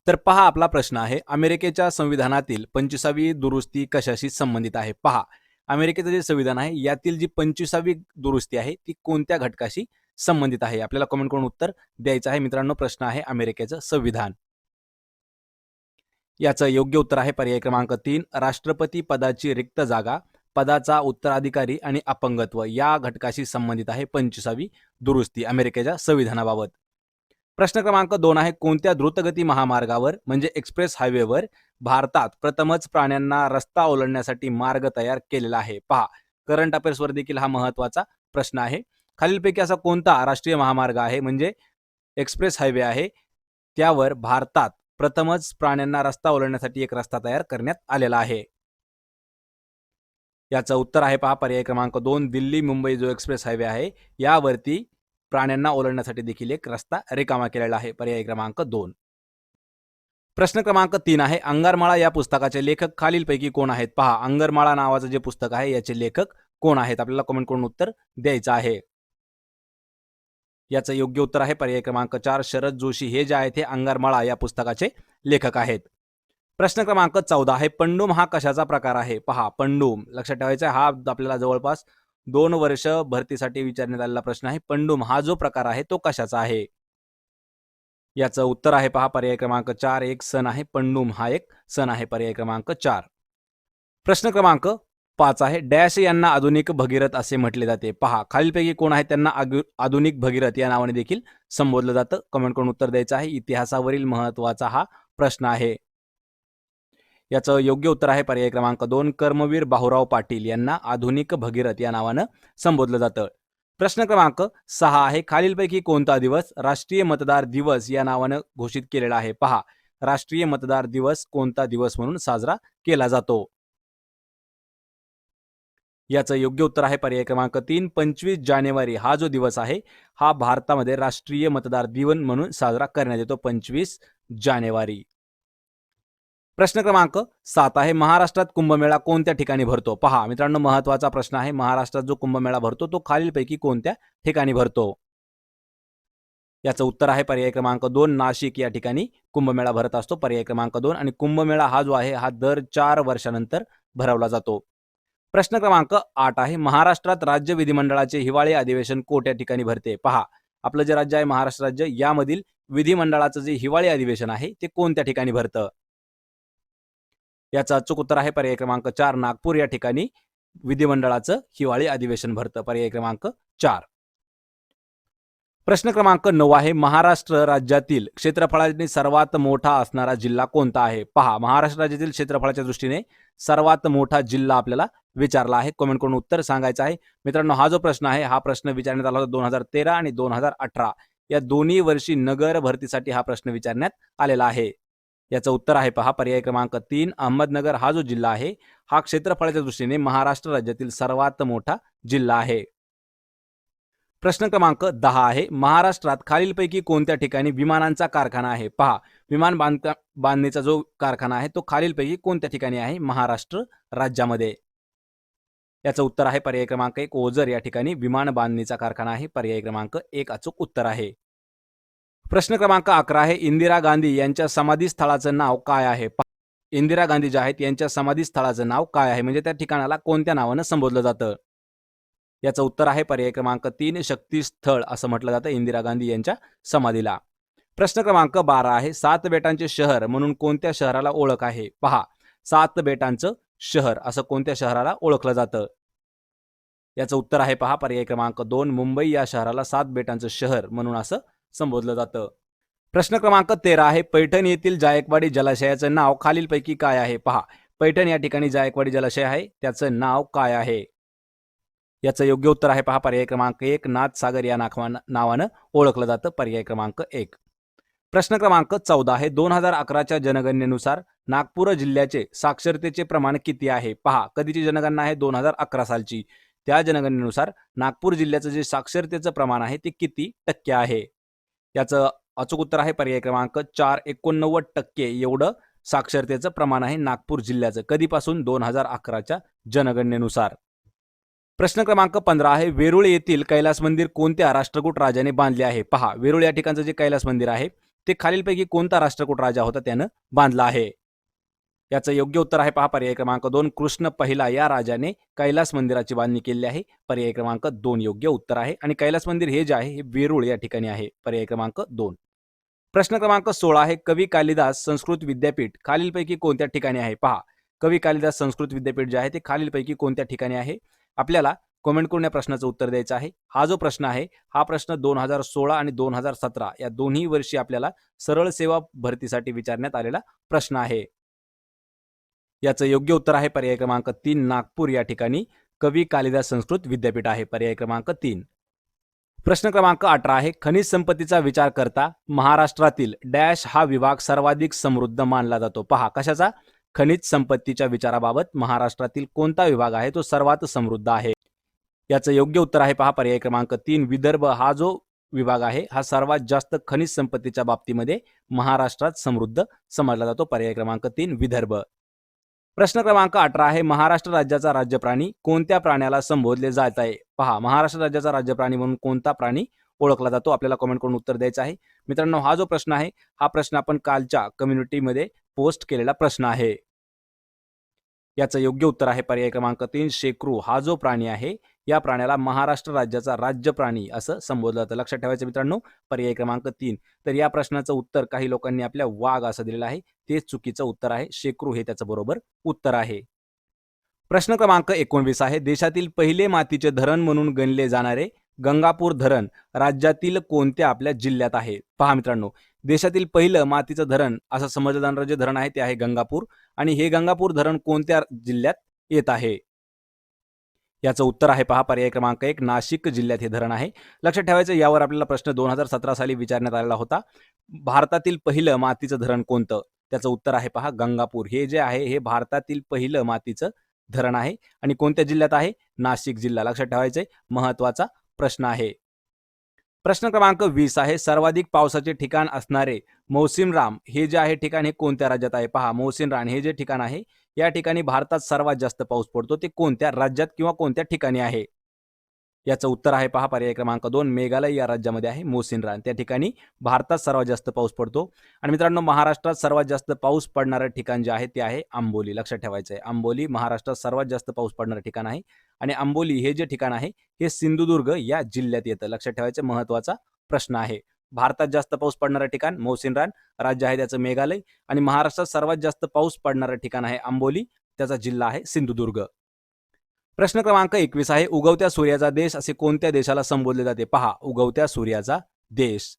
तर पहा आपला प्रश्न आहे, अमेरिकेच्या संविधानातील 25वी दुरुस्ती कशाशी संबंधित आहे? पहा, अमेरिकेचं जे संविधान आहे यातील जी 25वी दुरुस्ती आहे ती कोणत्या घटकाशी संबंधित आहे? आपल्याला कमेंट करून उत्तर द्यायचं आहे. मित्रांनो, प्रश्न आहे अमेरिकेचं संविधान. याचं योग्य उत्तर आहे पर्याय क्रमांक 3, राष्ट्रपती पदाची रिक्त जागा, पदाचा उत्तराधिकारी आणि अपंगत्व या घटकाशी संबंधित आहे 25वी दुरुस्ती अमेरिकेच्या संविधानाबाबत. प्रश्न क्रमांक 2 आहे, कोणत्या द्रुतगती महामार्गावर म्हणजे एक्सप्रेस हायवेवर भारतात प्रथमच प्राण्यांना रस्ता ओलांडण्यासाठी मार्ग तयार केलेला आहे? पहा, करंट अफेअर्सवर देखील हा महत्त्वाचा प्रश्न आहे. खालीलपैकी असा कोणता राष्ट्रीय महामार्ग आहे म्हणजे एक्सप्रेस हायवे आहे त्यावर भारतात प्रथमच प्राण्यांना रस्ता ओलांडण्यासाठी एक रस्ता तयार करण्यात आलेला आहे? याचं उत्तर आहे पहा पर्याय क्रमांक 2, दिल्ली मुंबई जो एक्सप्रेस हायवे आहे यावरती प्राण्यांना ओलांडण्यासाठी देखील एक रस्ता रिकामा केलेला आहे. पर्याय क्रमांक 2. प्रश्न क्रमांक 3 आहे, अंगारमाळा या पुस्तकाचे लेखक खालीलपैकी कोण आहेत? पहा, अंगारमाळा नावाचं जे पुस्तक आहे याचे लेखक कोण आहेत? आपल्याला कमेंट करून उत्तर द्यायचं आहे. याचं योग्य उत्तर आहे पर्याय क्रमांक 4, शरद जोशी हे जे आहेत ते अंगारमाळा या पुस्तकाचे लेखक आहेत. प्रश्न क्रमांक 14 आहे, पंडुम हा कशाचा प्रकार आहे? पहा, पंडुम लक्षात ठेवायचा हा आपल्याला जवळपास 2 वर्ष भरतीसाठी विचारण्यात आलेला प्रश्न आहे. पंडुम हा जो प्रकार आहे तो कशाचा आहे? याचं उत्तर आहे पहा पर्याय क्रमांक 4, एक सण आहे. पंडुम हा एक सण आहे. पर्याय क्रमांक 4. प्रश्न क्रमांक 5 आहे, डॅश यांना आधुनिक भगीरथ असे म्हटले जाते? पहा, खालीलपैकी कोण आहे त्यांना आधुनिक भगीरथ या नावाने देखील संबोधलं जातं? कमेंट करून उत्तर द्यायचं आहे. इतिहासावरील महत्त्वाचा हा प्रश्न आहे. याचं योग्य उत्तर आहे पर्याय क्रमांक 2, कर्मवीर बाहुराव पाटील यांना आधुनिक भगीरथ या नावानं संबोधलं जातं. प्रश्न क्रमांक 6 आहे, खालीलपैकी कोणता दिवस राष्ट्रीय मतदार दिवस या नावानं घोषित केलेला आहे? पहा, राष्ट्रीय मतदार दिवस कोणता दिवस म्हणून साजरा केला जातो? याचं योग्य उत्तर आहे पर्याय क्रमांक 3, 25 जानेवारी हा जो दिवस आहे हा भारतामध्ये राष्ट्रीय मतदार दिवस म्हणून साजरा करण्यात येतो. 25 जानेवारी. प्रश्न क्रमांक 7 आहे, महाराष्ट्रात कुंभमेळा कोणत्या ठिकाणी भरतो? पहा मित्रांनो, महत्त्वाचा प्रश्न आहे. महाराष्ट्रात जो कुंभमेळा भरतो तो खालीलपैकी कोणत्या ठिकाणी भरतो? याचं उत्तर आहे पर्याय क्रमांक 2, नाशिक या ठिकाणी कुंभमेळा भरत असतो. पर्याय क्रमांक 2. आणि कुंभमेळा हा जो आहे हा दर 4 वर्षानंतर भरवला जातो. प्रश्न क्रमांक 8 आहे, महाराष्ट्रात राज्य विधिमंडळाचे हिवाळी अधिवेशन कोणत्या ठिकाणी भरते? पहा, आपलं जे राज्य आहे महाराष्ट्र राज्य यामधील विधिमंडळाचं जे हिवाळी अधिवेशन आहे ते कोणत्या ठिकाणी भरतं? याचं अचूक उत्तर आहे पर्याय क्रमांक 4, नागपूर या ठिकाणी विधिमंडळाचं हिवाळी अधिवेशन भरतं. पर्याय क्रमांक 4. प्रश्न क्रमांक 9 आहे, महाराष्ट्र राज्यातील क्षेत्रफळाने सर्वात मोठा असणारा जिल्हा कोणता आहे? पहा, महाराष्ट्र राज्यातील क्षेत्रफळाच्या दृष्टीने सर्वात मोठा जिल्हा आपल्याला विचारला आहे. कमेंट करून उत्तर सांगायचं आहे. मित्रांनो, हा जो प्रश्न आहे हा प्रश्न विचारण्यात आला होता 2013 आणि 2018 या दोन्ही वर्षी नगर भरतीसाठी हा प्रश्न विचारण्यात आलेला आहे. याचं उत्तर आहे पहा पर्याय क्रमांक 3, अहमदनगर हा जो जिल्हा आहे हा क्षेत्रफळाच्या दृष्टीने महाराष्ट्र राज्यातील सर्वात मोठा जिल्हा आहे. प्रश्न क्रमांक 10 आहे, महाराष्ट्रात खालीलपैकी कोणत्या ठिकाणी विमानांचा कारखाना आहे? पहा, विमान बांधणीचा जो कारखाना आहे तो खालीलपैकी कोणत्या ठिकाणी आहे महाराष्ट्र राज्यामध्ये? याचं उत्तर आहे पर्याय क्रमांक 1, ओझर या ठिकाणी विमान बांधणीचा कारखाना आहे. पर्याय क्रमांक 1 अचूक उत्तर आहे. प्रश्न क्रमांक 11 आहे, इंदिरा गांधी यांच्या समाधी स्थळाचं नाव काय आहे? इंदिरा गांधी ज्या आहेत यांच्या समाधी स्थळाचं नाव काय आहे म्हणजे त्या ठिकाणाला कोणत्या नावानं संबोधलं जातं? याचं उत्तर आहे पर्याय क्रमांक 3, शक्तीस्थळ असं म्हटलं जातं इंदिरा गांधी यांच्या समाधीला. प्रश्न क्रमांक 12 आहे, 7 बेटांचे शहर म्हणून कोणत्या शहराला ओळख आहे? पहा, 7 बेटांचं शहर असं कोणत्या शहराला ओळखलं जातं? याचं उत्तर आहे पहा पर्याय क्रमांक 2, मुंबई या शहराला 7 बेटांचं शहर म्हणून असं संबोधलं जातं. प्रश्न क्रमांक 13 आहे, पैठण येथील जायकवाडी जलाशयाचं नाव खालीलपैकी काय आहे? पहा, पैठण या ठिकाणी जायकवाडी जलाशय आहे त्याचं नाव काय आहे? याचं योग्य उत्तर आहे पहा पर्याय क्रमांक 1, नाथसागर या नावानं ओळखलं जातं. पर्याय क्रमांक 1. प्रश्न क्रमांक 14 आहे, 2011च्या जनगणनेनुसार नागपूर जिल्ह्याचे साक्षरतेचे प्रमाण किती आहे? पहा, कधीची जनगणना आहे 2011 सालची. त्या जनगणनेनुसार नागपूर जिल्ह्याचं जे साक्षरतेचं प्रमाण आहे ते किती टक्के आहे? याचं अचूक उत्तर आहे पर्याय क्रमांक 4, 89% एवढं साक्षरतेचं प्रमाण आहे नागपूर जिल्ह्याचं. कधीपासून? 2011च्या जनगणनेनुसार. प्रश्न क्रमांक 15 आहे, वेरूळ येथील कैलास मंदिर कोणत्या राष्ट्रकूट राजाने बांधले आहे? पहा, वेरूळ या ठिकाणचं जे कैलास मंदिर आहे ते खालीलपैकी कोणता राष्ट्रकूट राजा होता त्यानं बांधला आहे? याचं योग्य उत्तर आहे पहा पर्याय क्रमांक 2 कृष्ण पहिला या राजाने कैलास मंदिराची बांधणी केली आहे. पर्याय क्रमांक 2 योग्य उत्तर आहे. आणि कैलास मंदिर हे जे आहे हे वेरूळ या ठिकाणी आहे. पर्याय क्रमांक 2. प्रश्न क्रमांक 16 आहे कवी कालिदास संस्कृत विद्यापीठ खालीलपैकी कोणत्या ठिकाणी आहे? पहा, कवी कालिदास संस्कृत विद्यापीठ जे आहे ते खालीलपैकी कोणत्या ठिकाणी आहे? आपल्याला कमेंट करून या प्रश्नाचं उत्तर द्यायचं आहे. हा जो प्रश्न आहे हा प्रश्न 2016 आणि 2017 या दोन्ही वर्षी आपल्याला सरळ सेवा भरतीसाठी विचारण्यात आलेला प्रश्न आहे. याचं योग्य उत्तर आहे पर्याय क्रमांक 3 नागपूर या ठिकाणी कवी कालिदास संस्कृत विद्यापीठ आहे. पर्याय क्रमांक 3. प्रश्न क्रमांक 18 आहे खनिज संपत्तीचा विचार करता महाराष्ट्रातील डॅश हा विभाग सर्वाधिक समृद्ध मानला जातो. पहा, कशाचा? खनिज संपत्तीच्या विचाराबाबत महाराष्ट्रातील कोणता विभाग आहे तो सर्वात समृद्ध आहे? याचं योग्य उत्तर आहे पहा पर्याय क्रमांक 3 विदर्भ हा जो विभाग आहे हा सर्वात जास्त खनिज संपत्तीच्या बाबतीमध्ये महाराष्ट्रात समृद्ध समजला जातो. पर्याय क्रमांक 3 विदर्भ. प्रश्न क्रमांक 18 आहे महाराष्ट्र राज्याचा राज्यप्राणी कोणत्या प्राण्याला संबोधले जात आहे? पहा, महाराष्ट्र राज्याचा राज्यप्राणी म्हणून कोणता प्राणी ओळखला जातो? आपल्याला कमेंट करून उत्तर द्यायचं आहे. मित्रांनो, हा जो प्रश्न आहे हा प्रश्न आपण कालच्या कम्युनिटीमध्ये पोस्ट केलेला प्रश्न आहे. याचं योग्य उत्तर आहे पर्याय क्रमांक 3 शेकरू हा जो प्राणी आहे या प्राण्याला महाराष्ट्र राज्याचा राज्य प्राणी असं संबोधलं जातं. लक्षात ठेवायचं मित्रांनो, पर्याय क्रमांक 3. तर या प्रश्नाचं उत्तर काही लोकांनी आपल्या वाघ असं दिलेलं आहे, ते चुकीचं उत्तर आहे. शेकरू हे त्याचं बरोबर उत्तर आहे. प्रश्न क्रमांक 19 आहे देशातील पहिले मातीचे धरण म्हणून गणले जाणारे गंगापूर धरण राज्यातील कोणत्या आपल्या जिल्ह्यात आहे? पहा मित्रांनो, देशातील पहिलं मातीचं धरण असं समजलं जाणारं जे धरण आहे ते आहे गंगापूर. आणि हे गंगापूर धरण कोणत्या जिल्ह्यात येत आहे? याचं उत्तर आहे पहा पर्याय क्रमांक 1 नाशिक जिल्ह्यात हे धरण आहे. लक्षात ठेवायचं, यावर आपल्याला प्रश्न 2017 साली विचारण्यात आलेला होता. भारतातील पहिलं मातीचं धरण कोणतं? त्याचं उत्तर आहे पहा गंगापूर. हे जे आहे हे भारतातील पहिलं मातीचं धरण आहे आणि कोणत्या जिल्ह्यात आहे? नाशिक जिल्हा. लक्षात ठेवायचे, महत्वाचा प्रश्न आहे. प्रश्न क्रमांक 20 आहे सर्वाधिक पावसाचे ठिकाण असणारे मौसिनराम हे जे आहे ठिकाण हे कोणत्या राज्यात आहे? पहा, मौसिनराम हे जे ठिकाण आहे या ठिकाणी भारतात सर्वात जास्त पाऊस पडतो. ते कोणत्या राज्यात किंवा कोणत्या ठिकाणी आहे? याचं उत्तर आहे पहा पर्याय क्रमांक 2 मेघालय या राज्यामध्ये आहे मौसिनराम. त्या ठिकाणी भारतात सर्वात जास्त पाऊस पडतो. आणि मित्रांनो, महाराष्ट्रात सर्वात जास्त पाऊस पडणारं ठिकाण जे आहे ते आहे आंबोली. लक्षात ठेवायचं आहे, आंबोली महाराष्ट्रात सर्वात जास्त पाऊस पडणारं ठिकाण आहे. आणि आंबोली हे जे ठिकाण आहे हे सिंधुदुर्ग या जिल्ह्यात येतं. लक्षात ठेवायचं, महत्वाचा प्रश्न आहे. भारतात जास्त पाऊस पडणारं ठिकाण मौसिनराम, राज्य आहे त्याचं मेघालय. आणि महाराष्ट्रात सर्वात जास्त पाऊस पडणारं ठिकाण आहे आंबोली, त्याचा जिल्हा आहे सिंधुदुर्ग. प्रश्न क्रमांक 21 आहे उगवत्या सूर्याचा देश असे कोणत्या देशाला संबोधले जाते? पहा, उगवत्या सूर्याचा देश.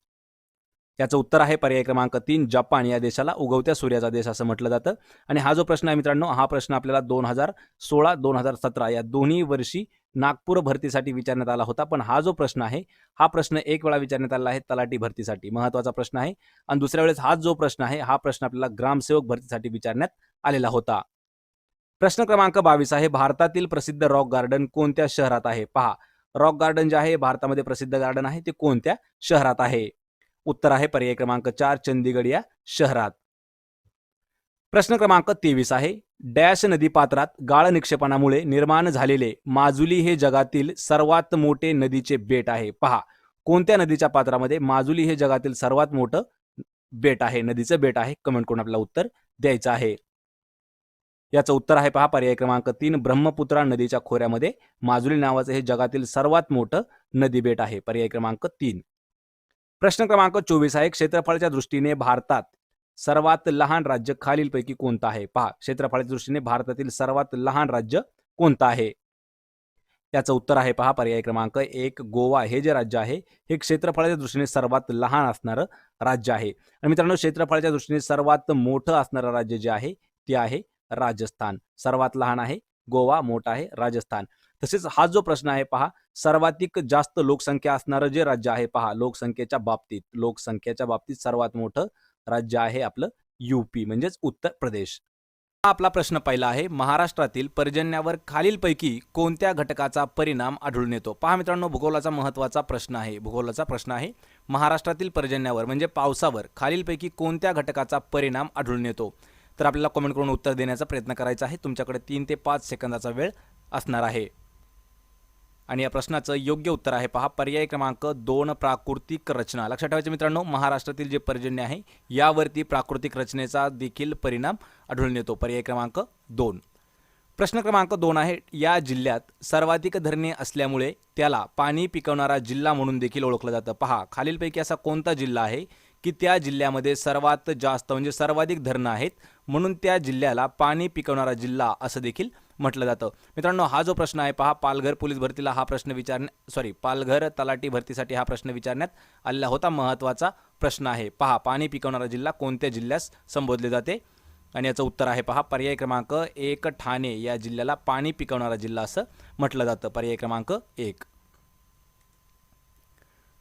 याचं उत्तर आहे पर्याय क्रमांक 3 जपान या देशाला उगवत्या सूर्याचा देश असं म्हटलं जातं. आणि हा जो प्रश्न आहे मित्रांनो, हा प्रश्न आपल्याला 2016 2017 या दोन्ही वर्षी नागपूर भरतीसाठी विचारण्यात आला होता. पण हा जो प्रश्न आहे हा प्रश्न एक वेळा विचारण्यात आला आहे तलाठी भरतीसाठी, महत्वाचा प्रश्न आहे. आणि दुसऱ्या वेळेस हा जो प्रश्न आहे हा प्रश्न आपल्याला ग्रामसेवक भरतीसाठी विचारण्यात आलेला होता. प्रश्न क्रमांक 22 आहे भारतातील प्रसिद्ध रॉक गार्डन कोणत्या शहरात आहे? पहा, रॉक गार्डन जे आहे भारतामध्ये प्रसिद्ध गार्डन आहे ते कोणत्या शहरात आहे? उत्तर आहे पर्याय क्रमांक 4 चंदीगड या शहरात. प्रश्न क्रमांक 23 आहे डॅश नदी पात्रात गाळ निक्षेपणामुळे निर्माण झालेले माजुली हे जगातील सर्वात मोठे नदीचे बेट आहे. पहा, कोणत्या नदीच्या पात्रामध्ये माजुली हे जगातील सर्वात मोठं बेट आहे, नदीचं बेट आहे? कमेंट करून आपल्याला उत्तर द्यायचं आहे. याचं उत्तर आहे पहा पर्याय क्रमांक 3 ब्रह्मपुत्रा नदीच्या खोऱ्यामध्ये माजुली नावाचं हे जगातील सर्वात मोठं नदी बेट आहे. पर्याय क्रमांक 3. प्रश्न क्रमांक 24 आहे क्षेत्रफळाच्या दृष्टीने भारतात सर्वात लहान राज्य खालीलपैकी कोणतं आहे? पहा, क्षेत्रफळाच्या दृष्टीने भारतातील सर्वात लहान राज्य कोणतं आहे? याचं उत्तर आहे पहा पर्याय क्रमांक 1 गोवा हे जे राज्य आहे हे क्षेत्रफळाच्या दृष्टीने सर्वात लहान असणारं राज्य आहे. आणि मित्रांनो, क्षेत्रफळाच्या दृष्टीने सर्वात मोठं असणारं राज्य जे आहे ते आहे राजस्थान. सर्वात लहान आहे गोवा, मोठा आहे राजस्थान. तसेच हा जो प्रश्न आहे पहा, सर्वाधिक जास्त लोकसंख्या असणारं जे राज्य आहे, पहा लोकसंख्येच्या बाबतीत सर्वात मोठं राज्य आहे आपलं यूपी म्हणजेच उत्तर प्रदेश. हा आपला प्रश्न पहिला आहे महाराष्ट्रातील पर्जन्यावर खालीलपैकी कोणत्या घटकाचा परिणाम आढळून येतो? पहा मित्रांनो, भूगोलाचा महत्त्वाचा प्रश्न आहे. भूगोलाचा प्रश्न आहे महाराष्ट्रातील पर्जन्यावर म्हणजे पावसावर खालीलपैकी कोणत्या घटकाचा परिणाम आढळून येतो? तर आपल्याला कमेंट करून उत्तर देण्याचा प्रयत्न करायचा आहे. तुमच्याकडे 3 ते 5 सेकंदाचा वेळ असणार आहे. आणि या प्रश्नाचं योग्य उत्तर आहे पहा पर्याय क्रमांक 2 प्राकृतिक रचना. लक्षात ठेवायचे मित्रांनो, महाराष्ट्रातील जे पर्जन्य आहे यावरती प्राकृतिक रचनेचा देखील परिणाम आढळून येतो. पर्याय क्रमांक 2. प्रश्न क्रमांक 2 आहे, या जिल्ह्यात सर्वाधिक धरणे असल्यामुळे त्याला पाणी पिकवणारा जिल्हा म्हणून देखील ओळखलं जातं. पहा खालीलपैकी असा कोणता जिल्हा आहे की त्या जिल्ह्यामध्ये सर्वात जास्त म्हणजे सर्वाधिक धरणं आहेत म्हणून त्या जिल्ह्याला पाणी पिकवणारा जिल्हा असं देखील म्हटलं जातं. मित्रांनो, हा जो प्रश्न आहे पहा पालघर पोलीस भरतीला हा प्रश्न पालघर तलाठी भरतीसाठी हा प्रश्न विचारण्यात आलेला होता. महत्त्वाचा प्रश्न आहे. पहा पाणी पिकवणारा जिल्हा कोणत्या जिल्ह्यास संबोधले जाते आणि याचं उत्तर आहे पहा पर्याय क्रमांक 1 ठाणे या जिल्ह्याला पाणी पिकवणारा जिल्हा असं म्हटलं जातं. पर्याय क्रमांक 1.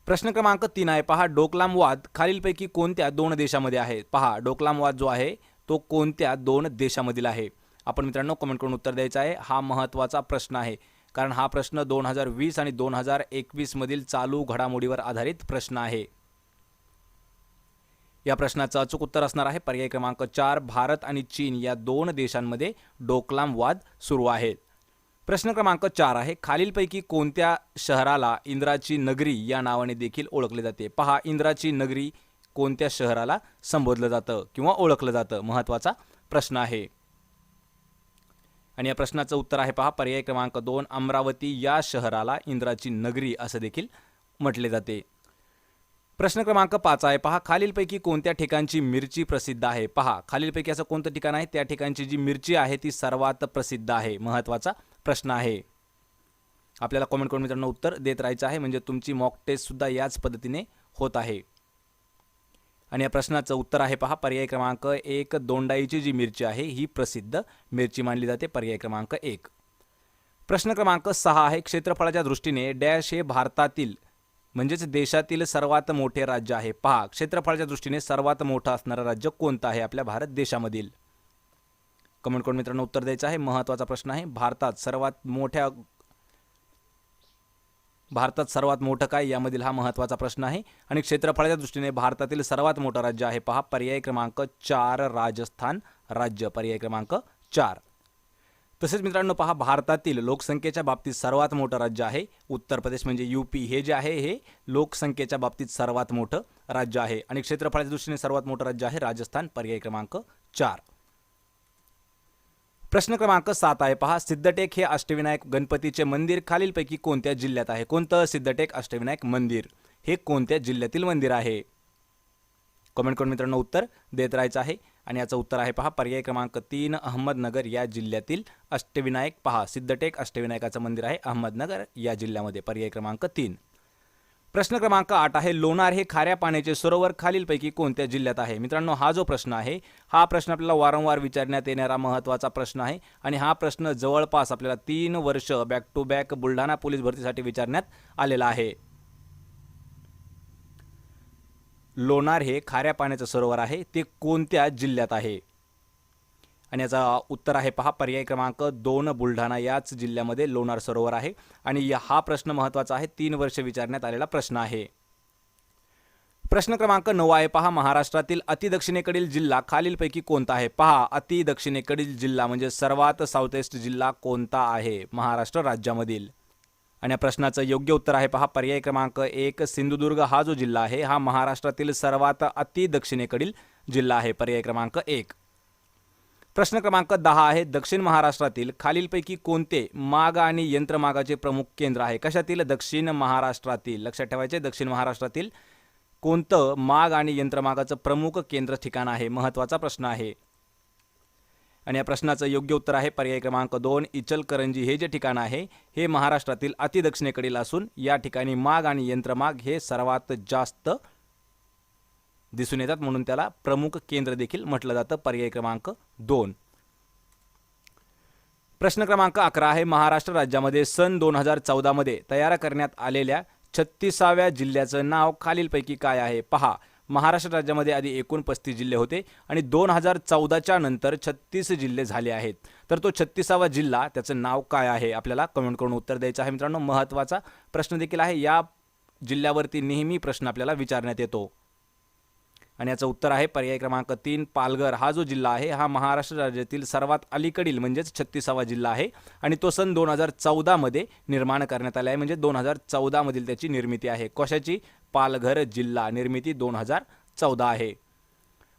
प्रश्न क्रमांक 3 आहे पहा डोकलाम वाद खालीलपैकी कोणत्या 2 देशामध्ये आहे. पहा डोकलाम वाद जो आहे तो कोणत्या 2 देशामधील आहे. आपण मित्रांनो कमेंट करून उत्तर द्यायचं आहे. हा महत्त्वाचा प्रश्न आहे कारण हा प्रश्न 2020 आणि 2021 मधील चालू घडामोडीवर आधारित प्रश्न आहे. या प्रश्नाचं अचूक उत्तर असणार आहे पर्याय क्रमांक 4. भारत आणि चीन या 2 देशांमध्ये डोकलाम वाद सुरू आहे. प्रश्न क्रमांक 4 आहे, खालीलपैकी कोणत्या शहराला इंद्राची नगरी या नावाने देखील ओळखले जाते. पहा इंद्राची नगरी कोणत्या शहराला संबोधलं जातं किंवा ओळखलं जातं. महत्त्वाचा प्रश्न आहे आणि या प्रश्नाचं उत्तर आहे पहा पर्याय क्रमांक 2. अमरावती या शहराला इंद्राची नगरी असं देखील म्हटले जाते. प्रश्न क्रमांक 5 आहे पहा खालीलपैकी कोणत्या ठिकाणची मिरची प्रसिद्ध आहे. पहा खालीलपैकी असं कोणतं ठिकाण आहे त्या ठिकाणची जी मिरची आहे ती सर्वात प्रसिद्ध आहे. महत्त्वाचा प्रश्न आहे. आपल्याला कमेंट करून मित्रांनो उत्तर देत राहायचं आहे म्हणजे तुमची मॉक टेस्ट सुद्धा याच पद्धतीने होत आहे. आणि या प्रश्नाचं उत्तर आहे पहा पर्याय क्रमांक 1. दोंडाईची जी मिरची आहे ही प्रसिद्ध मिरची मानली जाते. पर्याय क्रमांक 1. प्रश्न क्रमांक 6 आहे, क्षेत्रफळाच्या दृष्टीने डॅश हे भारतातील म्हणजेच देशातील सर्वात मोठे राज्य आहे. पहा क्षेत्रफळाच्या दृष्टीने सर्वात मोठं असणारं राज्य कोणतं आहे आपल्या भारत देशामधील. कमेंट करून मित्रांनो उत्तर द्यायचं आहे. महत्त्वाचा प्रश्न आहे. भारतात सर्वात मोठं काय यामधील हा महत्त्वाचा प्रश्न आहे आणि क्षेत्रफळाच्या दृष्टीने भारतातील सर्वात मोठं राज्य आहे पहा पर्याय क्रमांक 4. राजस्थान राज्य. पर्याय क्रमांक 4. तसेच मित्रांनो पहा भारतातील लोकसंख्येच्या बाबतीत सर्वात मोठं राज्य आहे उत्तर प्रदेश म्हणजे यूपी. हे जे आहे हे लोकसंख्येच्या बाबतीत सर्वात मोठं राज्य आहे आणि क्षेत्रफळाच्या दृष्टीने सर्वात मोठं राज्य आहे राजस्थान. पर्याय क्रमांक 4. प्रश्न क्रमांक 7 आहे पहा सिद्धटेक हे अष्टविनायक गणपतीचे मंदिर खालीलपैकी कोणत्या जिल्ह्यात आहे. कोणतं सिद्धटेक अष्टविनायक मंदिर हे कोणत्या जिल्ह्यातील मंदिर आहे. कमेंट करून मित्रांनो उत्तर देत राहायचं आहे आणि याचं उत्तर आहे पहा पर्याय क्रमांक 3. अहमदनगर या जिल्ह्यातील अष्टविनायक. पहा सिद्धटेक अष्टविनायकाचं मंदिर आहे अहमदनगर या जिल्ह्यामध्ये. पर्याय क्रमांक 3. प्रश्न क्रमांक 8 आहे, लोणार हे खाऱ्या पाण्याचे सरोवर खालीलपैकी कोणत्या जिल्ह्यात आहे. मित्रांनो हा जो प्रश्न आहे हा प्रश्न आपल्याला वारंवार विचारण्यात येणारा महत्त्वाचा प्रश्न आहे आणि हा प्रश्न जवळपास आपल्याला 3 वर्ष back to back Buldhana police भरतीसाठी विचारण्यात आलेला आहे. लोणार हे खाऱ्या पाण्याचं सरोवर आहे ते कोणत्या जिल्ह्यात आहे आणि याचा उत्तर आहे पहा पर्याय क्रमांक 2. बुलढाणा याच जिल्ह्यामध्ये लोणार सरोवर आहे आणि हा प्रश्न महत्त्वाचा आहे. 3 वर्ष विचारण्यात आलेला प्रश्न आहे. प्रश्न क्रमांक 9 आहे पहा महाराष्ट्रातील अतिदक्षिणेकडील जिल्हा खालीलपैकी कोणता आहे. पहा अतिदक्षिणेकडील जिल्हा म्हणजे सर्वात साऊथ ईस्ट जिल्हा कोणता आहे महाराष्ट्र राज्यामधील आणि या प्रश्नाचं योग्य उत्तर आहे पहा पर्याय क्रमांक 1. सिंधुदुर्ग हा जो जिल्हा आहे हा महाराष्ट्रातील सर्वात अतिदक्षिणेकडील जिल्हा आहे. पर्याय क्रमांक 1. प्रश्न क्रमांक 10 आहे, दक्षिण महाराष्ट्रातील खालीलपैकी कोणते माग आणि यंत्रमागाचे प्रमुख केंद्र आहे. कशातील दक्षिण महाराष्ट्रातील. लक्षात ठेवायचे दक्षिण महाराष्ट्रातील कोणतं माग आणि यंत्रमागाचं प्रमुख केंद्र ठिकाण आहे. महत्त्वाचा प्रश्न आहे आणि या प्रश्नाचं योग्य उत्तर आहे पर्याय क्रमांक 2. इचलकरंजी हे जे ठिकाण आहे हे महाराष्ट्रातील अतिदक्षिणेकडील असून या ठिकाणी माग आणि यंत्रमाग हे सर्वात जास्त दिसून येतात म्हणून त्याला प्रमुख केंद्र देखील म्हटलं जातं. पर्याय क्रमांक 2. प्रश्न क्रमांक 11 आहे, महाराष्ट्र राज्यामध्ये सन 2014 मध्ये तयार करण्यात आलेल्या 36व्या जिल्ह्याचं नाव खालीलपैकी काय आहे. पहा महाराष्ट्र राज्यामध्ये आधी एकूण 35 जिल्हे होते आणि 2014च्या नंतर 36 जिल्हे झाले आहेत. तर तो 36वा जिल्हा त्याचं नाव काय आहे आपल्याला कमेंट करून उत्तर द्यायचं आहे. मित्रांनो महत्त्वाचा प्रश्न देखील आहे. या जिल्ह्यावरती नेहमी प्रश्न आपल्याला विचारण्यात येतो. आणि याचं उत्तर आहे पर्याय क्रमांक 3 पालघर. हा जो जिल्हा आहे हा महाराष्ट्र राज्यातील सर्वात अलीकडील म्हणजेच 36वा जिल्हा आहे आणि तो सन 2014 मध्ये निर्माण करण्यात आला आहे, म्हणजे 2014 मधील त्याची निर्मिती आहे. कशाची? पालघर जिल्हा, निर्मिती 2014 आहे.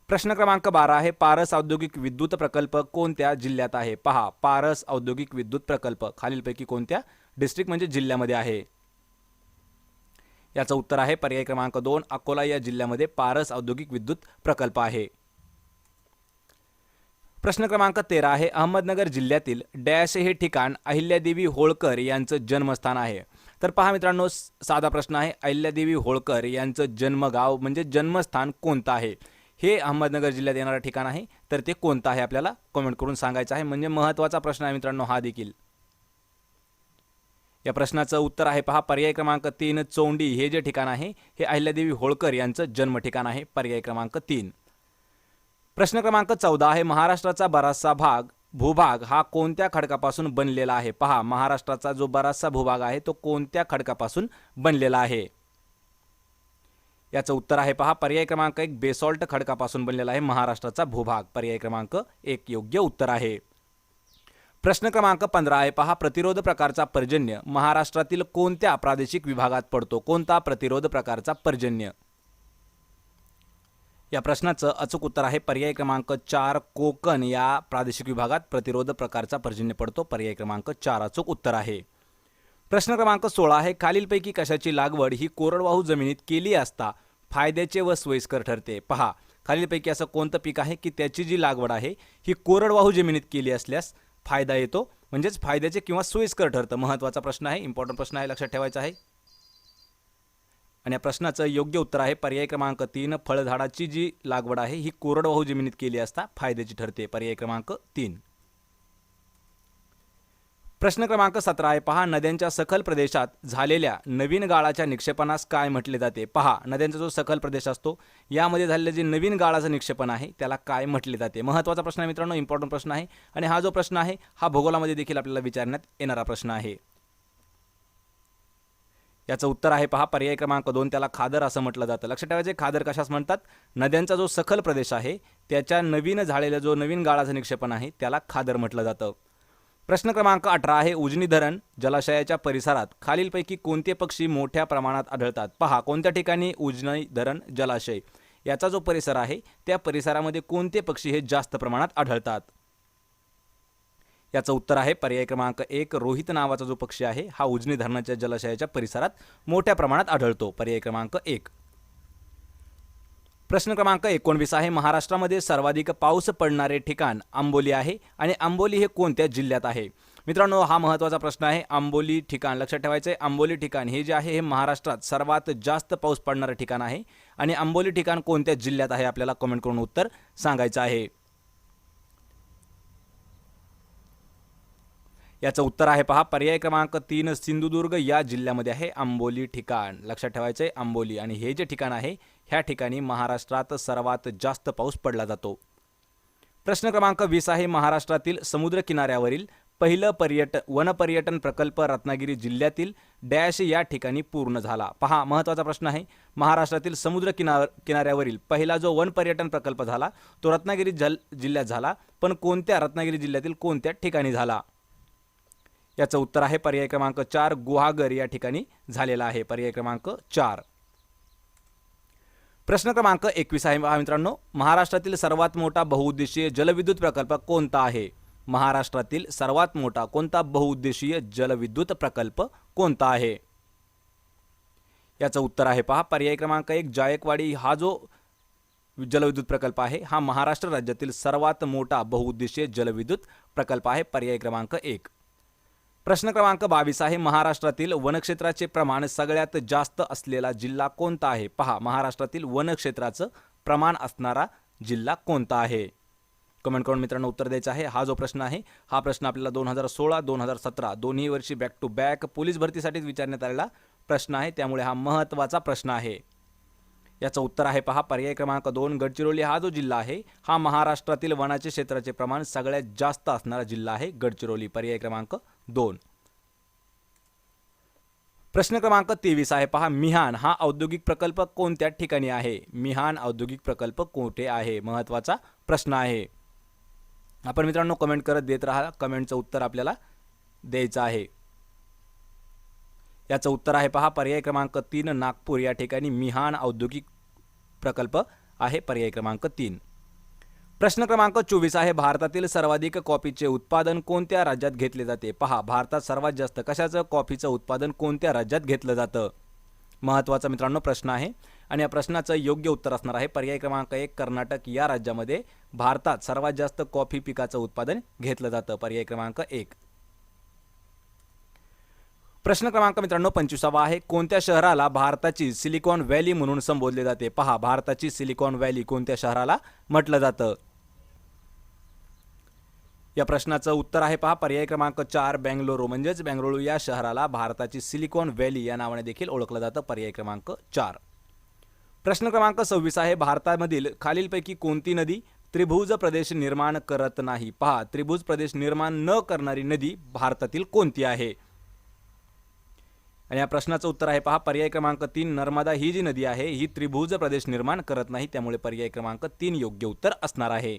प्रश्न क्रमांक 12 आहे पारस औद्योगिक विद्युत प्रकल्प कोणत्या जिल्ह्यात आहे? पहा, पारस औद्योगिक विद्युत प्रकल्प खालीलपैकी कोणत्या डिस्ट्रिक्ट म्हणजे जिल्ह्यामध्ये आहे? याचं उत्तर आहे पर्याय क्रमांक 2 अकोला या जिल्ह्यामध्ये पारस औद्योगिक विद्युत प्रकल्प आहे. प्रश्न क्रमांक 13 आहे अहमदनगर जिल्ह्यातील डॅश हे ठिकाण अहिल्यादेवी होळकर यांचं जन्मस्थान आहे. तर पहा मित्रांनो, साधा प्रश्न आहे. अहिल्यादेवी होळकर यांचं जन्मगाव म्हणजे जन्मस्थान कोणतं आहे? हे अहमदनगर जिल्ह्यात येणारं ठिकाण आहे, तर ते कोणतं आहे आपल्याला कमेंट करून सांगायचं आहे. म्हणजे महत्त्वाचा प्रश्न आहे मित्रांनो हा देखील. या प्रश्नाचं उत्तर आहे पहा पर्याय क्रमांक 3 चोंडी हे जे ठिकाण आहे हे अहिल्यादेवी होळकर यांचं जन्म ठिकाण आहे, पर्याय क्रमांक 3. प्रश्न क्रमांक 14 आहे महाराष्ट्राचा बराचसा भूभाग हा कोणत्या खडकापासून बनलेला आहे? पहा, महाराष्ट्राचा जो बराचसा भूभाग आहे तो कोणत्या खडकापासून बनलेला आहे? याचं उत्तर आहे पहा पर्याय क्रमांक 1 बेसॉल्ट खडकापासून बनलेला आहे महाराष्ट्राचा भूभाग, पर्याय क्रमांक 1 योग्य उत्तर आहे. प्रश्न क्रमांक 15 आहे पहा प्रतिरोध प्रकारचा पर्जन्य महाराष्ट्रातील कोणत्या प्रादेशिक विभागात पडतो? कोणता प्रतिरोध प्रकारचा पर्जन्य? या प्रश्नाचं अचूक उत्तर आहे पर्याय क्रमांक 4 कोकण या प्रादेशिक विभागात प्रतिरोध प्रकारचा पर्जन्य पडतो, पर्याय क्रमांक 4 अचूक उत्तर आहे. प्रश्न क्रमांक 16 आहे खालीलपैकी कशाची लागवड ही कोरडवाहू जमिनीत केली असता फायद्याचे व सोयीस्कर ठरते? पहा, खालीलपैकी असं कोणतं पीक आहे की त्याची जी लागवड आहे ही कोरडवाहू जमिनीत केली असल्यास फायदा येतो, म्हणजेच फायद्याचे किंवा सोयीस्कर ठरतं. महत्त्वाचा प्रश्न आहे, इम्पॉर्टंट प्रश्न आहे, लक्षात ठेवायचा आहे. आणि या प्रश्नाचं योग्य उत्तर आहे पर्याय क्रमांक 3 फळझाडाची जी लागवड आहे ही कोरडवाहू जमिनीत केली असता फायद्याची ठरते, पर्याय क्रमांक 3. प्रश्न क्रमांक 17 आहे पहा नद्यांच्या सखल प्रदेशात झालेल्या नवीन गाळाच्या निक्षेपणास काय म्हटले जाते? पहा, नद्यांचा जो सखल प्रदेश असतो यामध्ये झालेले जे नवीन गाळाचं निक्षेपण आहे त्याला काय म्हटले जाते? महत्त्वाचा प्रश्न आहे मित्रांनो, इम्पॉर्टंट प्रश्न आहे. आणि हा जो प्रश्न आहे हा भूगोलामध्ये देखील आपल्याला विचारण्यात येणारा प्रश्न आहे. याचं उत्तर आहे पहा पर्याय क्रमांक 2 त्याला खादर असं म्हटलं जातं. लक्षात ठेवायचे खादर कशास म्हणतात? नद्यांचा जो सखल प्रदेश आहे त्याच्या नवीन झालेला जो नवीन गाळाचं निक्षेपण आहे त्याला खादर म्हटलं जातं. प्रश्न क्रमांक 18 आहे उजनी धरण जलाशयाच्या परिसरात खालीलपैकी कोणते पक्षी मोठ्या प्रमाणात आढळतात? पहा, कोणत्या ठिकाणी उजनी धरण जलाशय याचा जो परिसर आहे त्या परिसरामध्ये कोणते पक्षी हे जास्त प्रमाणात आढळतात? याचं उत्तर आहे पर्याय क्रमांक 1 रोहित नावाचा जो पक्षी आहे हा उजनी धरणाच्या जलाशयाच्या परिसरात मोठ्या प्रमाणात आढळतो, पर्याय क्रमांक 1. प्रश्न क्रमांक 19 आहे महाराष्ट्रामध्ये सर्वाधिक पाऊस पडणारे ठिकाण आंबोली आहे आणि आंबोली हे कोणत्या जिल्ह्यात आहे? मित्रांनो, हा महत्त्वाचा प्रश्न आहे. आंबोली ठिकाण लक्षात ठेवायचं आहे. आंबोली ठिकाण हे जे आहे हे महाराष्ट्रात सर्वात जास्त पाऊस पडणारे ठिकाण आहे आणि आंबोली ठिकाण कोणत्या जिल्ह्यात आहे आपल्याला कमेंट करून उत्तर सांगायचं आहे. याचं उत्तर आहे पहा पर्याय क्रमांक 3 सिंधुदुर्ग या जिल्ह्यामध्ये आहे आंबोली ठिकाण. लक्षात ठेवायचं आहे आंबोली, आणि हे जे ठिकाण आहे ह्या ठिकाणी महाराष्ट्रात सर्वात जास्त पाऊस पडला जातो. प्रश्न क्रमांक 20 आहे महाराष्ट्रातील समुद्र किनाऱ्यावरील पहिलं वनपर्यटन प्रकल्प रत्नागिरी जिल्ह्यातील डॅश या ठिकाणी पूर्ण झाला? पहा, महत्त्वाचा प्रश्न आहे. महाराष्ट्रातील समुद्र किनाऱ्यावरील पहिला जो वनपर्यटन प्रकल्प झाला तो रत्नागिरी जिल्ह्यात झाला, पण कोणत्या रत्नागिरी जिल्ह्यातील कोणत्या ठिकाणी झाला? याचं उत्तर आहे पर्याय क्रमांक 4 गुहागर या ठिकाणी झालेला आहे, पर्याय क्रमांक 4. प्रश्न क्रमांक 21 आहे मित्रांनो महाराष्ट्रातील सर्वात मोठा बहुउद्देशीय जलविद्युत प्रकल्प कोणता आहे? महाराष्ट्रातील सर्वात मोठा कोणता बहुउद्देशीय जलविद्युत प्रकल्प कोणता आहे? याचं उत्तर आहे पहा पर्याय क्रमांक 1 जायकवाडी. हा जो जलविद्युत प्रकल्प आहे हा महाराष्ट्र राज्यातील सर्वात मोठा बहुउद्देशीय जलविद्युत प्रकल्प आहे, पर्याय क्रमांक 1. प्रश्न क्रमांक 22 आहे महाराष्ट्रातील वनक्षेत्राचे प्रमाण सगळ्यात जास्त असलेला जिल्हा कोणता आहे? पहा, महाराष्ट्रातील वनक्षेत्राचं प्रमाण असणारा जिल्हा कोणता आहे? कमेंट करून मित्रांनो उत्तर द्यायचं आहे. हा जो प्रश्न आहे हा प्रश्न आपल्याला 2016 2017 दोन्ही वर्षी बॅक टू बॅक पोलीस भरतीसाठीच विचारण्यात आलेला प्रश्न आहे, त्यामुळे हा महत्त्वाचा प्रश्न आहे. याचं उत्तर आहे पहा पर्याय क्रमांक 2 गडचिरोली. हा जो जिल्हा आहे हा महाराष्ट्रातील वनाचे क्षेत्राचे प्रमाण सगळ्यात जास्त असणारा जिल्हा आहे गडचिरोली, पर्याय क्रमांक 2. प्रश्न क्रमांक 23 आहे पहा, मिहान हा औद्योगिक प्रकल्प कोणत्या ठिकाणी आहे? मिहान औद्योगिक प्रकल्प कोठे आहे? महत्त्वाचा प्रश्न आहे. आपण मित्रांनो कमेंट करत देत राहा, कमेंटचं उत्तर आपल्याला द्यायचं आहे. याचं उत्तर आहे पहा पर्याय क्रमांक 3 नागपूर या ठिकाणी मिहान औद्योगिक प्रकल्प आहे, पर्याय क्रमांक 3. प्रश्न क्रमांक 24 आहे, भारतातील सर्वाधिक कॉफीचे उत्पादन कोणत्या राज्यात घेतले जाते? पहा, भारतात सर्वात जास्त कशाचं कॉफीचं उत्पादन कोणत्या राज्यात घेतलं जातं? महत्त्वाचा मित्रांनो प्रश्न आहे आणि या प्रश्नाचं योग्य उत्तर असणार आहे पर्याय क्रमांक 1 कर्नाटक या राज्यामध्ये भारतात सर्वात जास्त कॉफी पिकाचं उत्पादन घेतलं जातं, पर्याय क्रमांक 1. प्रश्न क्रमांक मित्रांनो 25 आहे, कोणत्या शहराला भारताची सिलिकॉन व्हॅली म्हणून संबोधले जाते? पहा, भारताची सिलिकॉन व्हॅली कोणत्या शहराला म्हटलं जातं? या प्रश्नाचं उत्तर आहे पहा पर्याय क्रमांक 4 बेंगळुरू, म्हणजेच बेंगळुरू या शहराला भारताची सिलिकॉन व्हॅली या नावाने देखील ओळखलं जातं, पर्याय क्रमांक 4. प्रश्न क्रमांक 26 आहे, भारतामधील खालीलपैकी कोणती नदी त्रिभुज प्रदेश निर्माण करत नाही? पहा, त्रिभुज प्रदेश निर्माण न करणारी नदी भारतातील कोणती आहे? आणि या प्रश्नाचं उत्तर आहे पहा पर्याय क्रमांक 3 नर्मदा ही जी नदी आहे ही त्रिभुज प्रदेश निर्माण करत नाही, त्यामुळे पर्याय क्रमांक 3 योग्य उत्तर असणार आहे.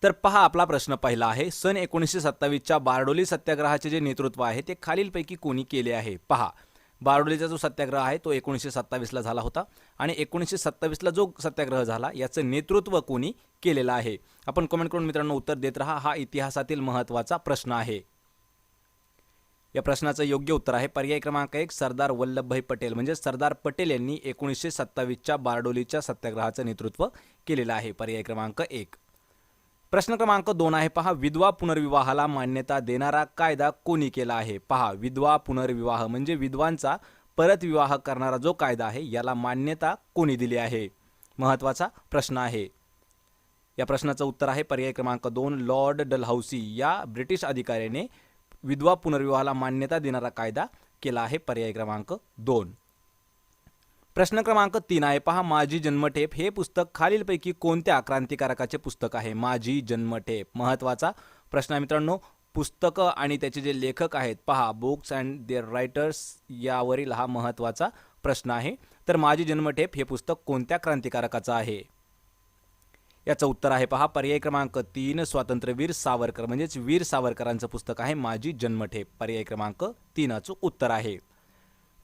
तर पहा आपला प्रश्न पहिला आहे, सन 1927च्या बारडोली सत्याग्रहाचे जे नेतृत्व आहे ते खालीलपैकी कोणी केले आहे? पहा, बारडोलीचा जो सत्याग्रह आहे तो 1927ला झाला होता आणि 1927ला जो सत्याग्रह झाला याचं नेतृत्व कोणी केलेलं आहे? आपण कमेंट करून मित्रांनो उत्तर देत राहा, हा इतिहासातील महत्त्वाचा प्रश्न आहे. या प्रश्नाचं योग्य उत्तर आहे पर्याय क्रमांक 1 सरदार वल्लभभाई पटेल, म्हणजे सरदार पटेल यांनी 1927च्या बारडोलीच्या सत्याग्रहाचं नेतृत्व केलेलं आहे, पर्याय क्रमांक 1. प्रश्न क्रमांक 2 आहे पहा, विधवा पुनर्विवाहाला मान्यता देणारा कायदा कोणी केला आहे? पहा, विधवा पुनर्विवाह म्हणजे विधवांचा परत विवाह करणारा जो कायदा आहे याला मान्यता कोणी दिली आहे? महत्त्वाचा प्रश्न आहे. या प्रश्नाचं उत्तर आहे पर्याय क्रमांक 2 लॉर्ड डलहौसी या ब्रिटिश अधिकाऱ्याने विधवा पुनर्विवाहाला मान्यता देणारा कायदा केला आहे, पर्याय क्रमांक 2. प्रश्न क्रमांक 3 आहे पहा, माझी जन्मठेप हे पुस्तक खालीलपैकी कोणत्या क्रांतिकारकाचे पुस्तक आहे? माझी जन्मठेप महत्त्वाचा प्रश्न आहे मित्रांनो. पुस्तकं आणि त्याचे जे लेखक आहेत पहा, बुक्स अँड देअर रायटर्स यावरील हा महत्त्वाचा प्रश्न आहे. तर माझी जन्मठेप हे पुस्तक कोणत्या क्रांतिकारकाचं आहे? याचं उत्तर आहे पहा पर्याय क्रमांक 3 स्वातंत्र्यवीर सावरकर, म्हणजेच वीर सावरकरांचं पुस्तक आहे माझी जन्मठेप, पर्याय क्रमांक 3 उत्तर आहे.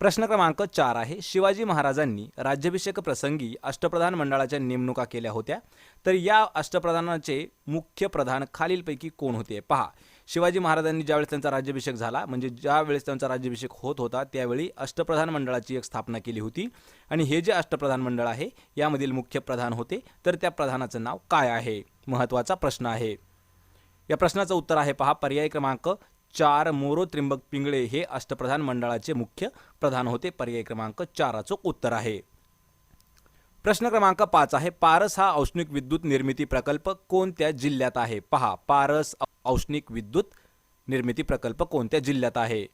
प्रश्न क्रमांक 4 आहे, शिवाजी महाराजांनी राज्याभिषेक प्रसंगी अष्टप्रधान मंडळाच्या नेमणुका केल्या होत्या, तर या अष्टप्रधानाचे मुख्य प्रधान खालीलपैकी कोण होते? पहा, शिवाजी महाराजांनी ज्यावेळेस त्यांचा राज्याभिषेक झाला, म्हणजे ज्यावेळेस त्यांचा राज्याभिषेक होत होता त्यावेळी अष्टप्रधान मंडळाची एक स्थापना केली होती आणि हे जे अष्टप्रधान मंडळ आहे यामधील मुख्य प्रधान होते, तर त्या प्रधानाचं नाव काय आहे? महत्त्वाचा प्रश्न आहे. या प्रश्नाचं उत्तर आहे पहा पर्याय क्रमांक 4 मोरो त्रिंबक पिंगळे हे अष्टप्रधान मंडळाचे मुख्य प्रधान होते, पर्याय क्रमांक 4 उत्तर आहे. प्रश्न क्रमांक 5 आहे, पारस हा औष्णिक विद्युत निर्मिती प्रकल्प कोणत्या जिल्ह्यात आहे? पहा, पारस औष्णिक विद्युत निर्मिती प्रकल्प कोणत्या जिल्ह्यात आहे?